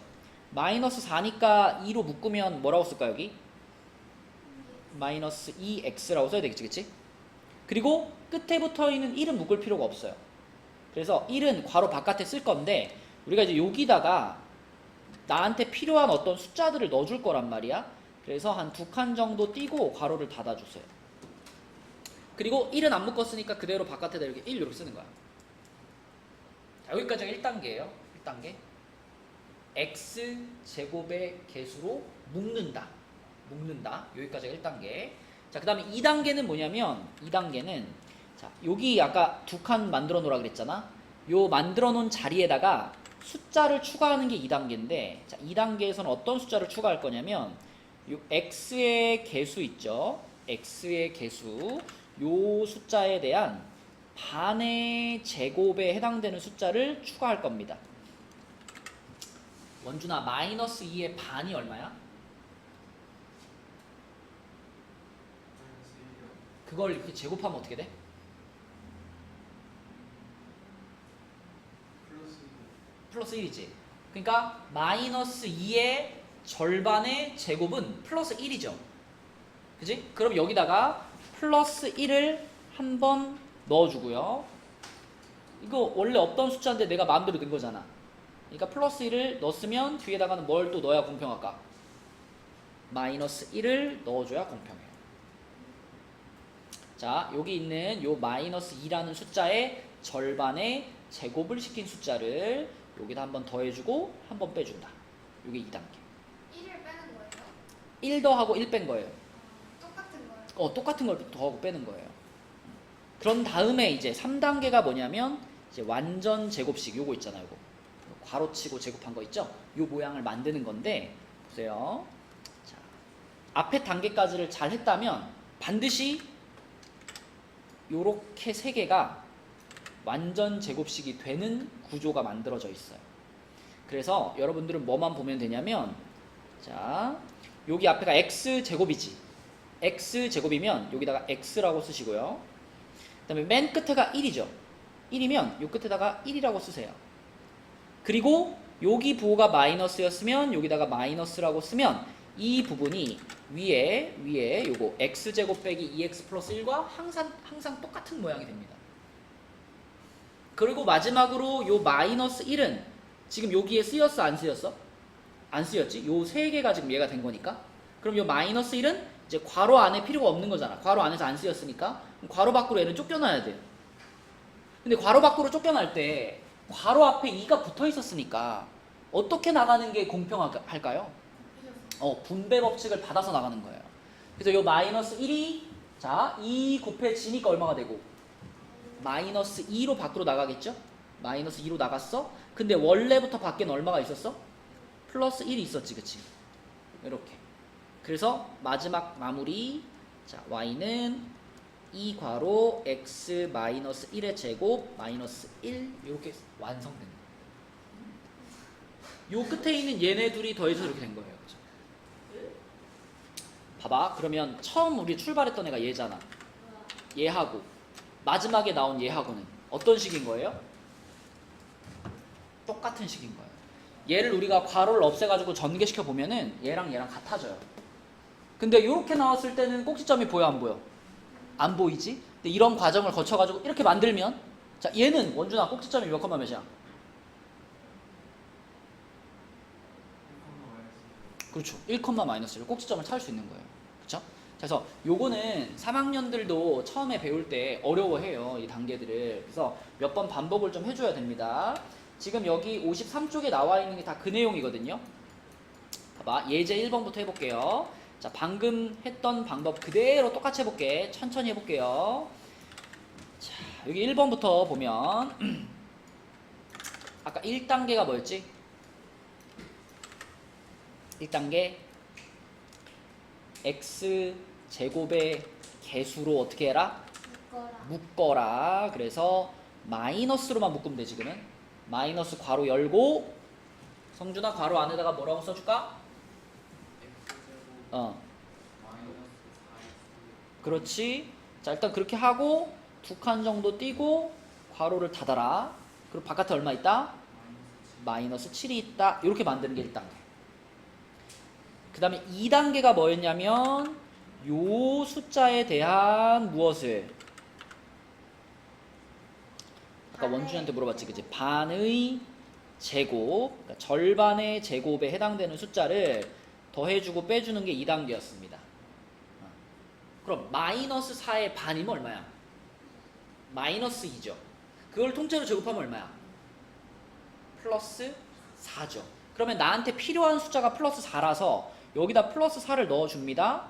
마이너스 4니까 2로 묶으면 뭐라고 쓸까 여기? 마이너스 2x라고 써야 되겠지, 그치? 그리고 끝에 붙어있는 1은 묶을 필요가 없어요. 그래서 1은 괄호 바깥에 쓸 건데 우리가 이제 여기다가 나한테 필요한 어떤 숫자들을 넣어줄 거란 말이야. 그래서 한 2칸 정도 띄고 괄호를 닫아주세요. 그리고 1은 안 묶었으니까 그대로 바깥에다 이렇게 1 이렇게 쓰는 거야. 자, 여기까지가 1단계예요. 1단계. x제곱의 개수로 묶는다. 여기까지가 1단계. 자, 그 다음에 2단계는 뭐냐면 2단계는 자, 여기 아까 2칸 만들어 놓으라 그랬잖아. 요 만들어 놓은 자리에다가 숫자를 추가하는 게 2단계인데 자, 2단계에서는 어떤 숫자를 추가할 거냐면 요 x의 개수 있죠. x의 개수 요 숫자에 대한 반의 제곱에 해당되는 숫자를 추가할 겁니다. 원준아, 마이너스 2의 반이 얼마야? 그걸 이렇게 제곱하면 어떻게 돼? 플러스 1이지. 그러니까 마이너스 2의 절반의 제곱은 플러스 1이죠. 그지? 그럼 여기다가 플러스 1을 한번 넣어주고요. 이거 원래 없던 숫자인데 내가 마음대로 넣은 거잖아. 그러니까 플러스 1을 넣었으면 뒤에다가는 뭘 또 넣어야 공평할까? 마이너스 1을 넣어줘야 공평해요. 자, 여기 있는 요 마이너스 2라는 숫자의 절반의 제곱을 시킨 숫자를 여기다 한번 더해주고 한번 빼준다. 요게 2단계. 1을 빼는 거예요? 1 더하고 1 뺀 거예요. 똑같은 거예요? 똑같은 걸 더하고 빼는 거예요. 그런 다음에 이제 3단계가 뭐냐면 이제 완전 제곱식 요거 있잖아요. 요거. 괄호치고 제곱한 거 있죠? 요 모양을 만드는 건데 보세요. 자, 앞에 단계까지를 잘 했다면 반드시 요렇게 세 개가 완전 제곱식이 되는 구조가 만들어져 있어요. 그래서 여러분들은 뭐만 보면 되냐면 자, 여기 앞에가 x제곱이지. x제곱이면 여기다가 x라고 쓰시고요. 그 다음에 맨 끝에가 1이죠. 1이면 요 끝에다가 1이라고 쓰세요. 그리고 여기 부호가 마이너스였으면 여기다가 마이너스라고 쓰면 이 부분이 위에 요거 x제곱 빼기 2x 플러스 1과 항상 똑같은 모양이 됩니다. 그리고 마지막으로 요 마이너스 1은 지금 여기에 쓰였어 안 쓰였어? 안 쓰였지? 요 세 개가 지금 얘가 된 거니까. 그럼 요 마이너스 1은 이제 괄호 안에 필요가 없는 거잖아. 괄호 안에서 안 쓰였으니까. 그럼 괄호 밖으로 얘는 쫓겨나야 돼요. 근데 괄호 밖으로 쫓겨날 때 괄호 앞에 2가 붙어 있었으니까 어떻게 나가는 게 공평할까요? 분배 법칙을 받아서 나가는 거예요. 그래서 요 마이너스 1이 자 2 곱해지니까 얼마가 되고 마이너스 2로 밖으로 나가겠죠? 마이너스 2로 나갔어? 근데 원래부터 밖에는 얼마가 있었어? 플러스 1이 있었지, 그치? 이렇게. 그래서 마지막 마무리 자 y는 2 괄호 x 마이너스 1의 제곱 마이너스 1 이렇게 완성된 거예요. 요 끝에 있는 얘네 둘이 더해져서 이렇게 된 거예요. 그쵸? 봐봐. 그러면 처음 우리 출발했던 애가 얘잖아. 얘하고 마지막에 나온 얘하고는 어떤 식인 거예요? 똑같은 식인 거예요. 얘를 우리가 괄호를 없애가지고 전개시켜 보면은 얘랑 같아져요. 근데 이렇게 나왔을 때는 꼭지점이 보여 안 보여? 안 보이지? 근데 이런 과정을 거쳐가지고 이렇게 만들면 자 얘는 원준아 꼭지점이 몇 컴마 몇이야? 그렇죠. 1컴마 마이너스를 꼭지점을 찾을 수 있는 거예요. 그렇죠? 그래서 요거는 3학년들도 처음에 배울 때 어려워해요. 이 단계들을. 그래서 몇 번 반복을 좀 해줘야 됩니다. 지금 여기 53쪽에 나와 있는 게 다 그 내용이거든요. 봐봐. 예제 1번부터 해볼게요. 자, 방금 했던 방법 그대로 똑같이 해볼게. 천천히 해볼게요. 자, 여기 1번부터 보면 아까 1단계가 뭐였지? 1단계 x제곱의 개수로 어떻게 해라? 묶어라. 그래서 마이너스로만 묶으면 돼. 지금은 마이너스 괄호 열고 성준아 괄호 안에다가 뭐라고 써줄까? 그렇지. 자, 일단 그렇게 하고 두 칸 정도 띄고 괄호를 닫아라. 그리고 바깥에 얼마 있다? 마이너스 7이 있다. 이렇게 만드는 게 1단계. 그 다음에 2단계가 뭐였냐면 요 숫자에 대한 무엇을 아까 원준이한테 물어봤지, 그치? 반의 제곱, 그러니까 절반의 제곱에 해당되는 숫자를 더해주고 빼주는 게 2단계였습니다. 그럼 마이너스 4의 반이면 얼마야? 마이너스 2죠. 그걸 통째로 제곱하면 얼마야? 플러스 4죠. 그러면 나한테 필요한 숫자가 플러스 4라서 여기다 플러스 4를 넣어줍니다.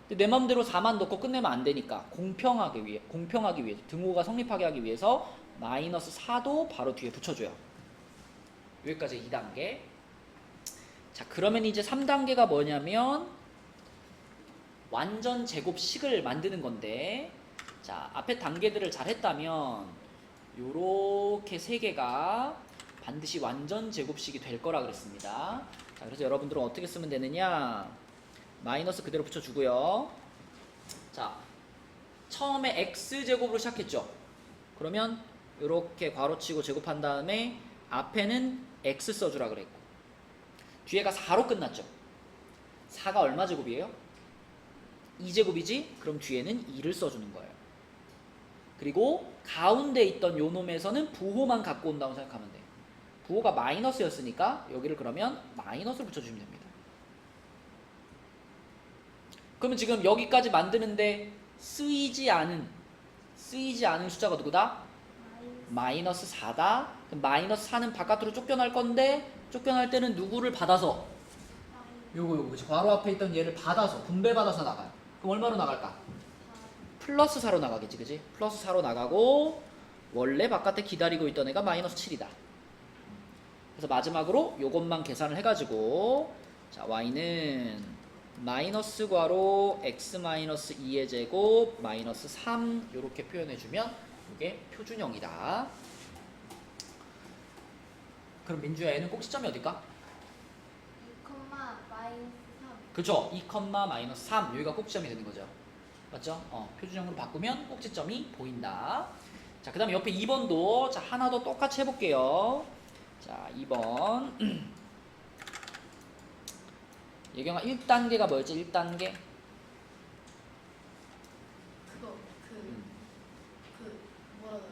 근데 내 맘대로 4만 넣고 끝내면 안 되니까 공평하기 위해서 등호가 성립하게 하기 위해서 마이너스 4도 바로 뒤에 붙여줘요. 여기까지 2단계. 자, 그러면 이제 3단계가 뭐냐면 완전 제곱식을 만드는 건데, 자, 자, 앞에 단계들을 잘 했다면 요렇게 세 개가 반드시 완전 제곱식이 될 거라 그랬습니다. 자, 그래서 여러분들은 어떻게 쓰면 되느냐? 마이너스 그대로 붙여주고요. 자, 처음에 x제곱으로 시작했죠. 그러면 이렇게 괄호치고 제곱한 다음에 앞에는 x 써주라 그랬고 뒤에가 4로 끝났죠. 4가 얼마 제곱이에요? 2제곱이지? 그럼 뒤에는 2를 써주는 거예요. 그리고 가운데 있던 요 놈에서는 부호만 갖고 온다고 생각하면 돼. 부호가 마이너스였으니까 여기를 그러면 마이너스를 붙여주면 됩니다. 그러면 지금 여기까지 만드는데 쓰이지 않은 숫자가 누구다? 마이너스 4다. 그럼 마이너스 4는 바깥으로 쫓겨날 건데 쫓겨날 때는 누구를 받아서? 요거 그치? 괄호 앞에 있던 얘를 받아서 분배받아서 나가요. 그럼 얼마로 나갈까? 플러스 4로 나가겠지, 그치? 플러스 4로 나가고 원래 바깥에 기다리고 있던 애가 마이너스 7이다. 그래서 마지막으로 요것만 계산을 해가지고 자, y는 마이너스 괄호 x 마이너스 2의 제곱 마이너스 3 요렇게 표현해주면 이게 표준형이다. 그럼 민주야 얘는 꼭지점이 어딜까? 2, 마이너스 3. 그쵸? 2, 마이너스 3 여기가 꼭지점이 되는 거죠. 맞죠? 표준형으로 바꾸면 꼭지점이 보인다. 자, 그 다음에 옆에 2번도 자, 하나 더 똑같이 해볼게요. 자, 2번 예경아 1단계가 뭐였지? 1단계? 그거 뭐라 그래요?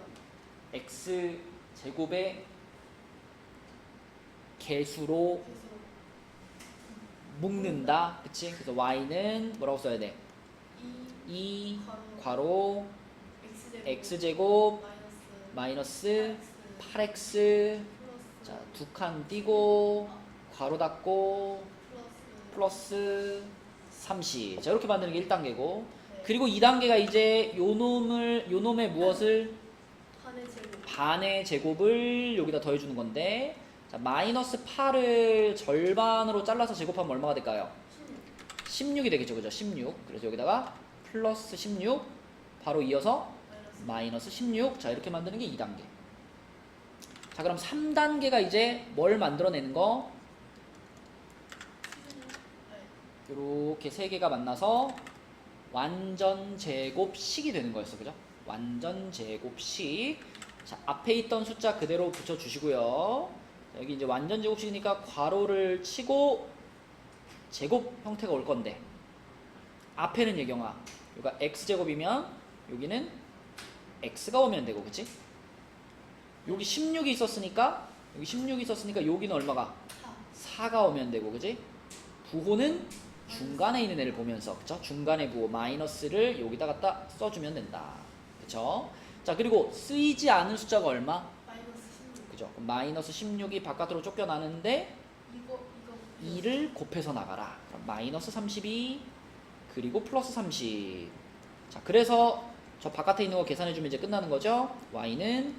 x 제곱의 개수로 그래서 묶는다. 그치? 그래서 y는 뭐라고 써야 돼? 2 괄호 x제곱 마이너스 8x 자, 두 칸 띄고 괄호 닫고 플러스 30. 자, 이렇게 만드는 게 1단계고 그리고 2단계가 이제 요 놈의 무엇을 반의 제곱을 여기다 더해주는 건데 자, 마이너스 8을 절반으로 잘라서 제곱하면 얼마가 될까요? 16이 되겠죠. 그죠? 16. 그래서 여기다가 플러스 16 바로 이어서 마이너스 16. 자, 이렇게 만드는 게 2단계. 자, 그럼 3단계가 이제 뭘 만들어내는 거? 이렇게 세 개가 만나서 완전 제곱식이 되는 거였어. 그죠? 완전 제곱식. 자, 앞에 있던 숫자 그대로 붙여주시고요. 자, 여기 이제 완전 제곱식이니까 괄호를 치고 제곱 형태가 올 건데 앞에는 예경아 여기가 x제곱이면 여기는 x가 오면 되고 그치? 여기 16이 있었으니까 여기는 얼마가? 4가 오면 되고 그치? 부호는 중간에 있는 애를 보면서 그쵸? 중간에 부호 마이너스를 여기다 갖다 써주면 된다. 그쵸? 자, 그리고 쓰이지 않은 숫자가 얼마? 그죠? 그럼 마이너스 16이 바깥으로 쫓겨나는데 2를 곱해서 나가라. 그럼 마이너스 32 그리고 플러스 30. 자, 그래서 저 바깥에 있는 거 계산해주면 이제 끝나는 거죠. y는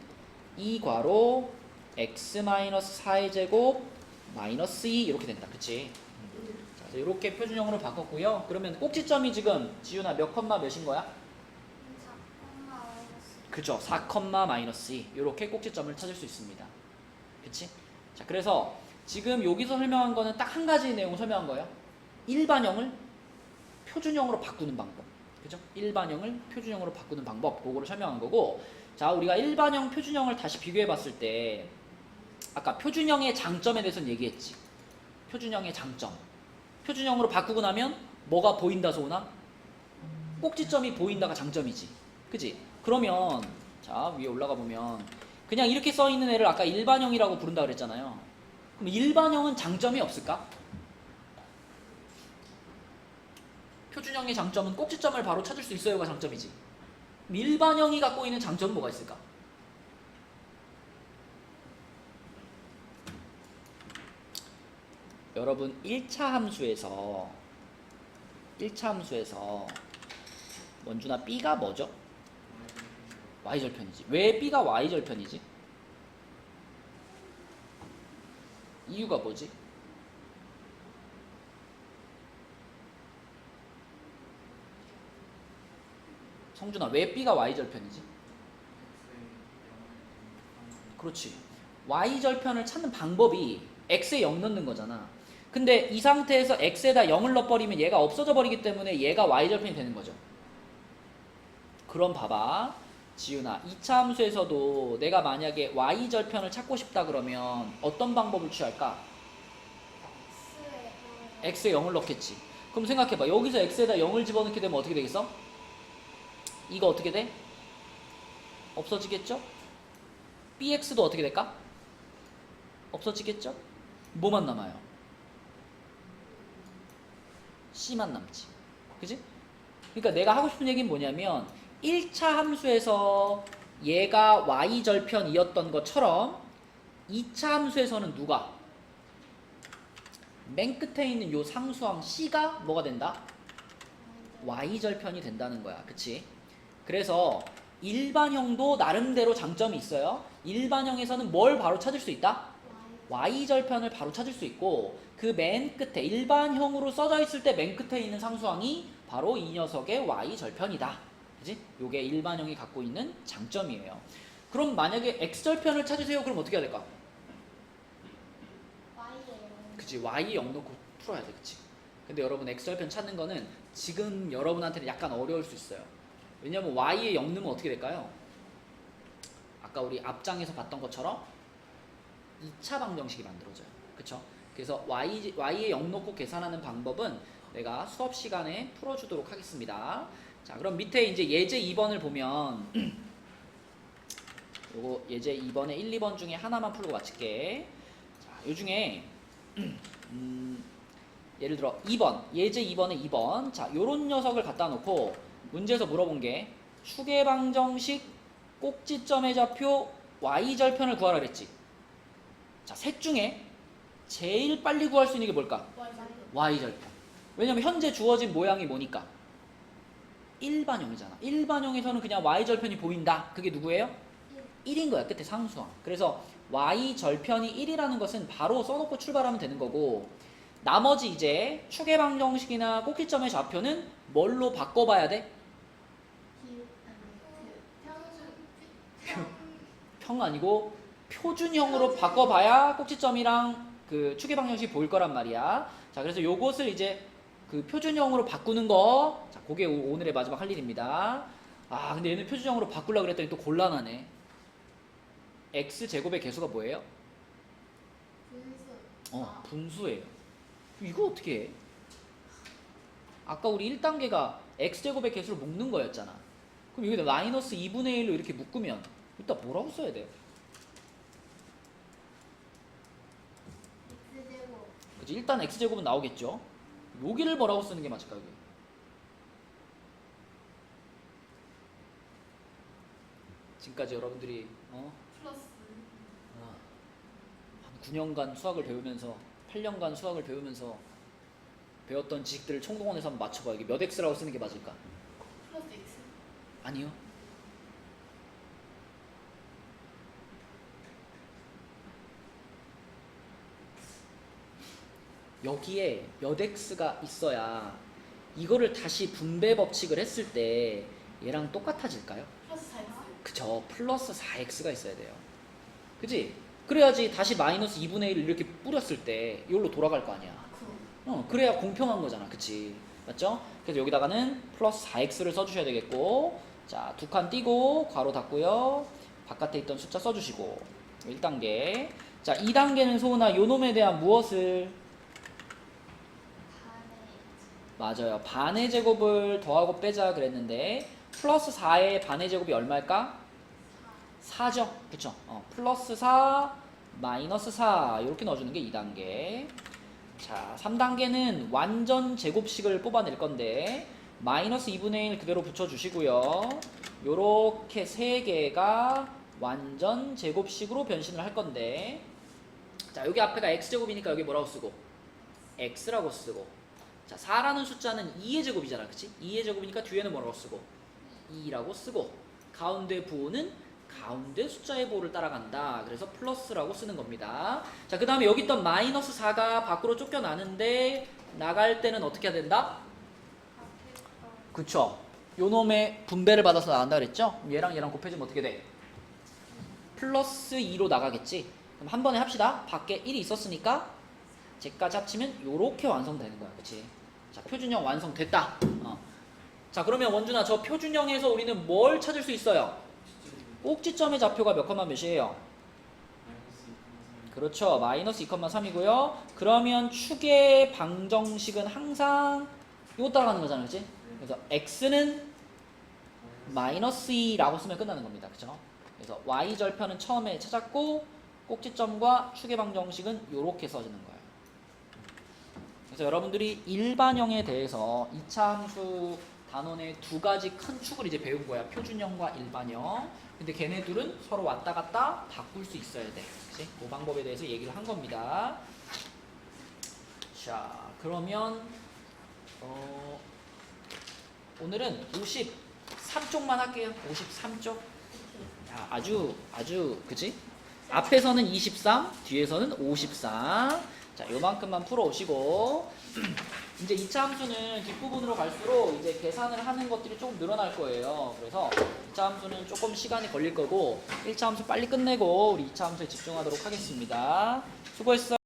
2 괄호 x 마이너스 4의 제곱 마이너스 2 이렇게 된다. 그치? 자, 이렇게 표준형으로 바꿨고요. 그러면 꼭지점이 지금 지윤아 몇 컴마 몇인 거야? 4, 마이너스. 그죠? 4 컴마 마이너스 2 이렇게 꼭지점을 찾을 수 있습니다. 그치? 자, 그래서 지금 여기서 설명한 거는 딱 한 가지 내용을 설명한 거예요. 일반형을 표준형으로 바꾸는 방법. 그죠? 일반형을 표준형으로 바꾸는 방법. 그거를 설명한 거고. 자, 우리가 일반형, 표준형을 다시 비교해 봤을 때 아까 표준형의 장점에 대해서는 얘기했지. 표준형의 장점. 표준형으로 바꾸고 나면 뭐가 보인다서 오나? 꼭지점이 보인다가 장점이지. 그지? 그러면 자, 위에 올라가 보면 그냥 이렇게 써 있는 애를 아까 일반형이라고 부른다 그랬잖아요. 그럼 일반형은 장점이 없을까? 표준형의 장점은 꼭지점을 바로 찾을 수 있어요가 장점이지. 일반형이 갖고 있는 장점은 뭐가 있을까? 여러분 1차 함수에서 원준아 B가 뭐죠? Y절편이지. 왜 B가 Y절편이지? 이유가 뭐지? 성준아, 왜 B가 Y절편이지? 그렇지. Y절편을 찾는 방법이 X에 0 넣는 거잖아. 근데 이 상태에서 X에다 0을 넣어버리면 얘가 없어져 버리기 때문에 얘가 Y절편이 되는 거죠. 그럼 봐봐. 지윤아, 2차 함수에서도 내가 만약에 Y절편을 찾고 싶다 그러면 어떤 방법을 취할까? X에 0을 넣겠지. 그럼 생각해봐. 여기서 X에다 0을 집어넣게 되면 어떻게 되겠어? 이거 어떻게 돼? 없어지겠죠? BX도 어떻게 될까? 없어지겠죠? 뭐만 남아요? C만 남지. 그지? 그러니까 내가 하고 싶은 얘기는 뭐냐면 1차 함수에서 얘가 Y절편이었던 것처럼 2차 함수에서는 누가? 맨 끝에 있는 요 상수항 C가 뭐가 된다? Y절편이 된다는 거야. 그치? 그래서 일반형도 나름대로 장점이 있어요. 일반형에서는 뭘 바로 찾을 수 있다? Y절편을 바로 찾을 수 있고 그 맨 끝에 일반형으로 써져 있을 때 맨 끝에 있는 상수항이 바로 이 녀석의 Y절편이다. 그치? 요게 일반형이 갖고 있는 장점이에요. 그럼 만약에 X절편을 찾으세요. 그럼 어떻게 해야 될까? 그치? Y 0 넣고 풀어야 돼. 그치? 근데 여러분 X절편 찾는 거는 지금 여러분한테는 약간 어려울 수 있어요. 왜냐면 Y에 0 넣으면 어떻게 될까요? 아까 우리 앞장에서 봤던 것처럼 2차 방정식이 만들어져요. 그쵸? 그래서 Y에 0 넣고 계산하는 방법은 내가 수업 시간에 풀어주도록 하겠습니다. 자, 그럼 밑에 이제 예제 2번을 보면 요거 예제 2번에 1, 2번 중에 하나만 풀고 마칠게. 자, 요 중에 예를 들어 2번, 예제 2번에 2번. 자, 요런 녀석을 갖다 놓고 문제에서 물어본 게 축의 방정식 꼭지점의 좌표 Y절편을 구하라 그랬지. 자, 셋 중에 제일 빨리 구할 수 있는 게 뭘까? Y절편. 왜냐면 현재 주어진 모양이 뭐니까? 일반형이잖아. 일반형에서는 그냥 Y절편이 보인다. 그게 누구예요? 1인 거야. 끝에 상수항. 그래서 Y절편이 1이라는 것은 바로 써놓고 출발하면 되는 거고 나머지 이제 축의 방정식이나 꼭지점의 좌표는 뭘로 바꿔봐야 돼? 평 아니고 표준형으로 바꿔봐야 꼭지점이랑 그 축의 방정식이 보일 거란 말이야. 자, 그래서 요것을 이제 그 표준형으로 바꾸는 거, 자, 그게 오늘의 마지막 할 일입니다. 아, 근데 얘는 표준형으로 바꾸려고 그랬더니 또 곤란하네. x제곱의 개수가 뭐예요? 분수예요. 이거 어떻게 해? 아까 우리 1단계가 x제곱의 개수를 묶는 거였잖아. 그럼 여기다 마이너스 2분의 1로 이렇게 묶으면 이따 뭐라고 써야 돼? 그치? 일단 x제곱은 나오겠죠? 여기를 뭐라고 쓰는 게 맞을까, 여기? 지금까지 여러분들이 플러스 한 9년간 수학을 배우면서 8년간 수학을 배우면서 배웠던 지식들을 총동원해서 한번 맞춰봐. 이게 몇 x라고 쓰는 게 맞을까? 플러스 x 아니요. 여기에 몇 x가 있어야 이거를 다시 분배 법칙을 했을 때 얘랑 똑같아질까요? 플러스 4x 그쵸. 플러스 4x가 있어야 돼요. 그치? 그래야지 다시 마이너스 2분의 1을 이렇게 뿌렸을 때 이걸로 돌아갈 거 아니야. 그래야 공평한 거잖아. 그치? 맞죠? 그래서 여기다가는 플러스 4x를 써주셔야 되겠고, 자, 두 칸 띄고 괄호 닫고요. 바깥에 있던 숫자 써주시고 1단계. 자, 2단계는 소은아 요 놈에 대한 무엇을? 맞아요. 반의 제곱을 더하고 빼자 그랬는데 플러스 4의 반의 제곱이 얼마일까? 4죠. 그쵸? 플러스 4 마이너스 4 이렇게 넣어주는 게 2단계. 자, 3단계는 완전 제곱식을 뽑아낼 건데 마이너스 2분의 1 그대로 붙여주시고요. 요렇게 3개가 완전 제곱식으로 변신을 할 건데, 자, 여기 앞에가 x제곱이니까 여기 뭐라고 쓰고? x라고 쓰고, 자, 4라는 숫자는 2의 제곱이잖아. 그치? 2의 제곱이니까 뒤에는 뭐라고 쓰고? 2라고 쓰고, 가운데 부호는 가운데 숫자의 보호를 따라간다. 그래서 플러스라고 쓰는 겁니다. 자, 그 다음에 여기 있던 마이너스 4가 밖으로 쫓겨나는데 나갈 때는 어떻게 해야 된다? 그쵸? 요 놈의 분배를 받아서 나간다 그랬죠? 그럼 얘랑 얘랑 곱해주면 어떻게 돼? 플러스 2로 나가겠지? 그럼 한 번에 합시다. 밖에 1이 있었으니까 쟤까지 합치면 요렇게 완성되는 거야. 그치? 자, 표준형 완성됐다. 자, 그러면 원준아, 저 표준형에서 우리는 뭘 찾을 수 있어요? 꼭지점의 좌표가 몇 컴마 몇이에요? 그렇죠. 마이너스 2,3이고요. 그러면 축의 방정식은 항상 이거 따라가는 거잖아요. 그치? 그래서 x는 마이너스 2라고 쓰면 끝나는 겁니다. 그쵸? 그래서 y절편은 처음에 찾았고 꼭지점과 축의 방정식은 이렇게 써지는 거예요. 그래서 여러분들이 일반형에 대해서 2차 함수 단원의 두 가지 큰 축을 이제 배운 거야. 표준형과 일반형. 근데 걔네 둘은 서로 왔다 갔다 바꿀 수 있어야 돼. 그치? 그 방법에 대해서 얘기를 한 겁니다. 자, 그러면 오늘은 53쪽만 할게요. 53쪽. 야, 아주 그치? 앞에서는 23, 뒤에서는 54. 자, 요만큼만 풀어오시고 이제 2차 함수는 뒷부분으로 갈수록 이제 계산을 하는 것들이 조금 늘어날 거예요. 그래서 2차 함수는 조금 시간이 걸릴 거고 1차 함수 빨리 끝내고 우리 2차 함수에 집중하도록 하겠습니다. 수고했어요.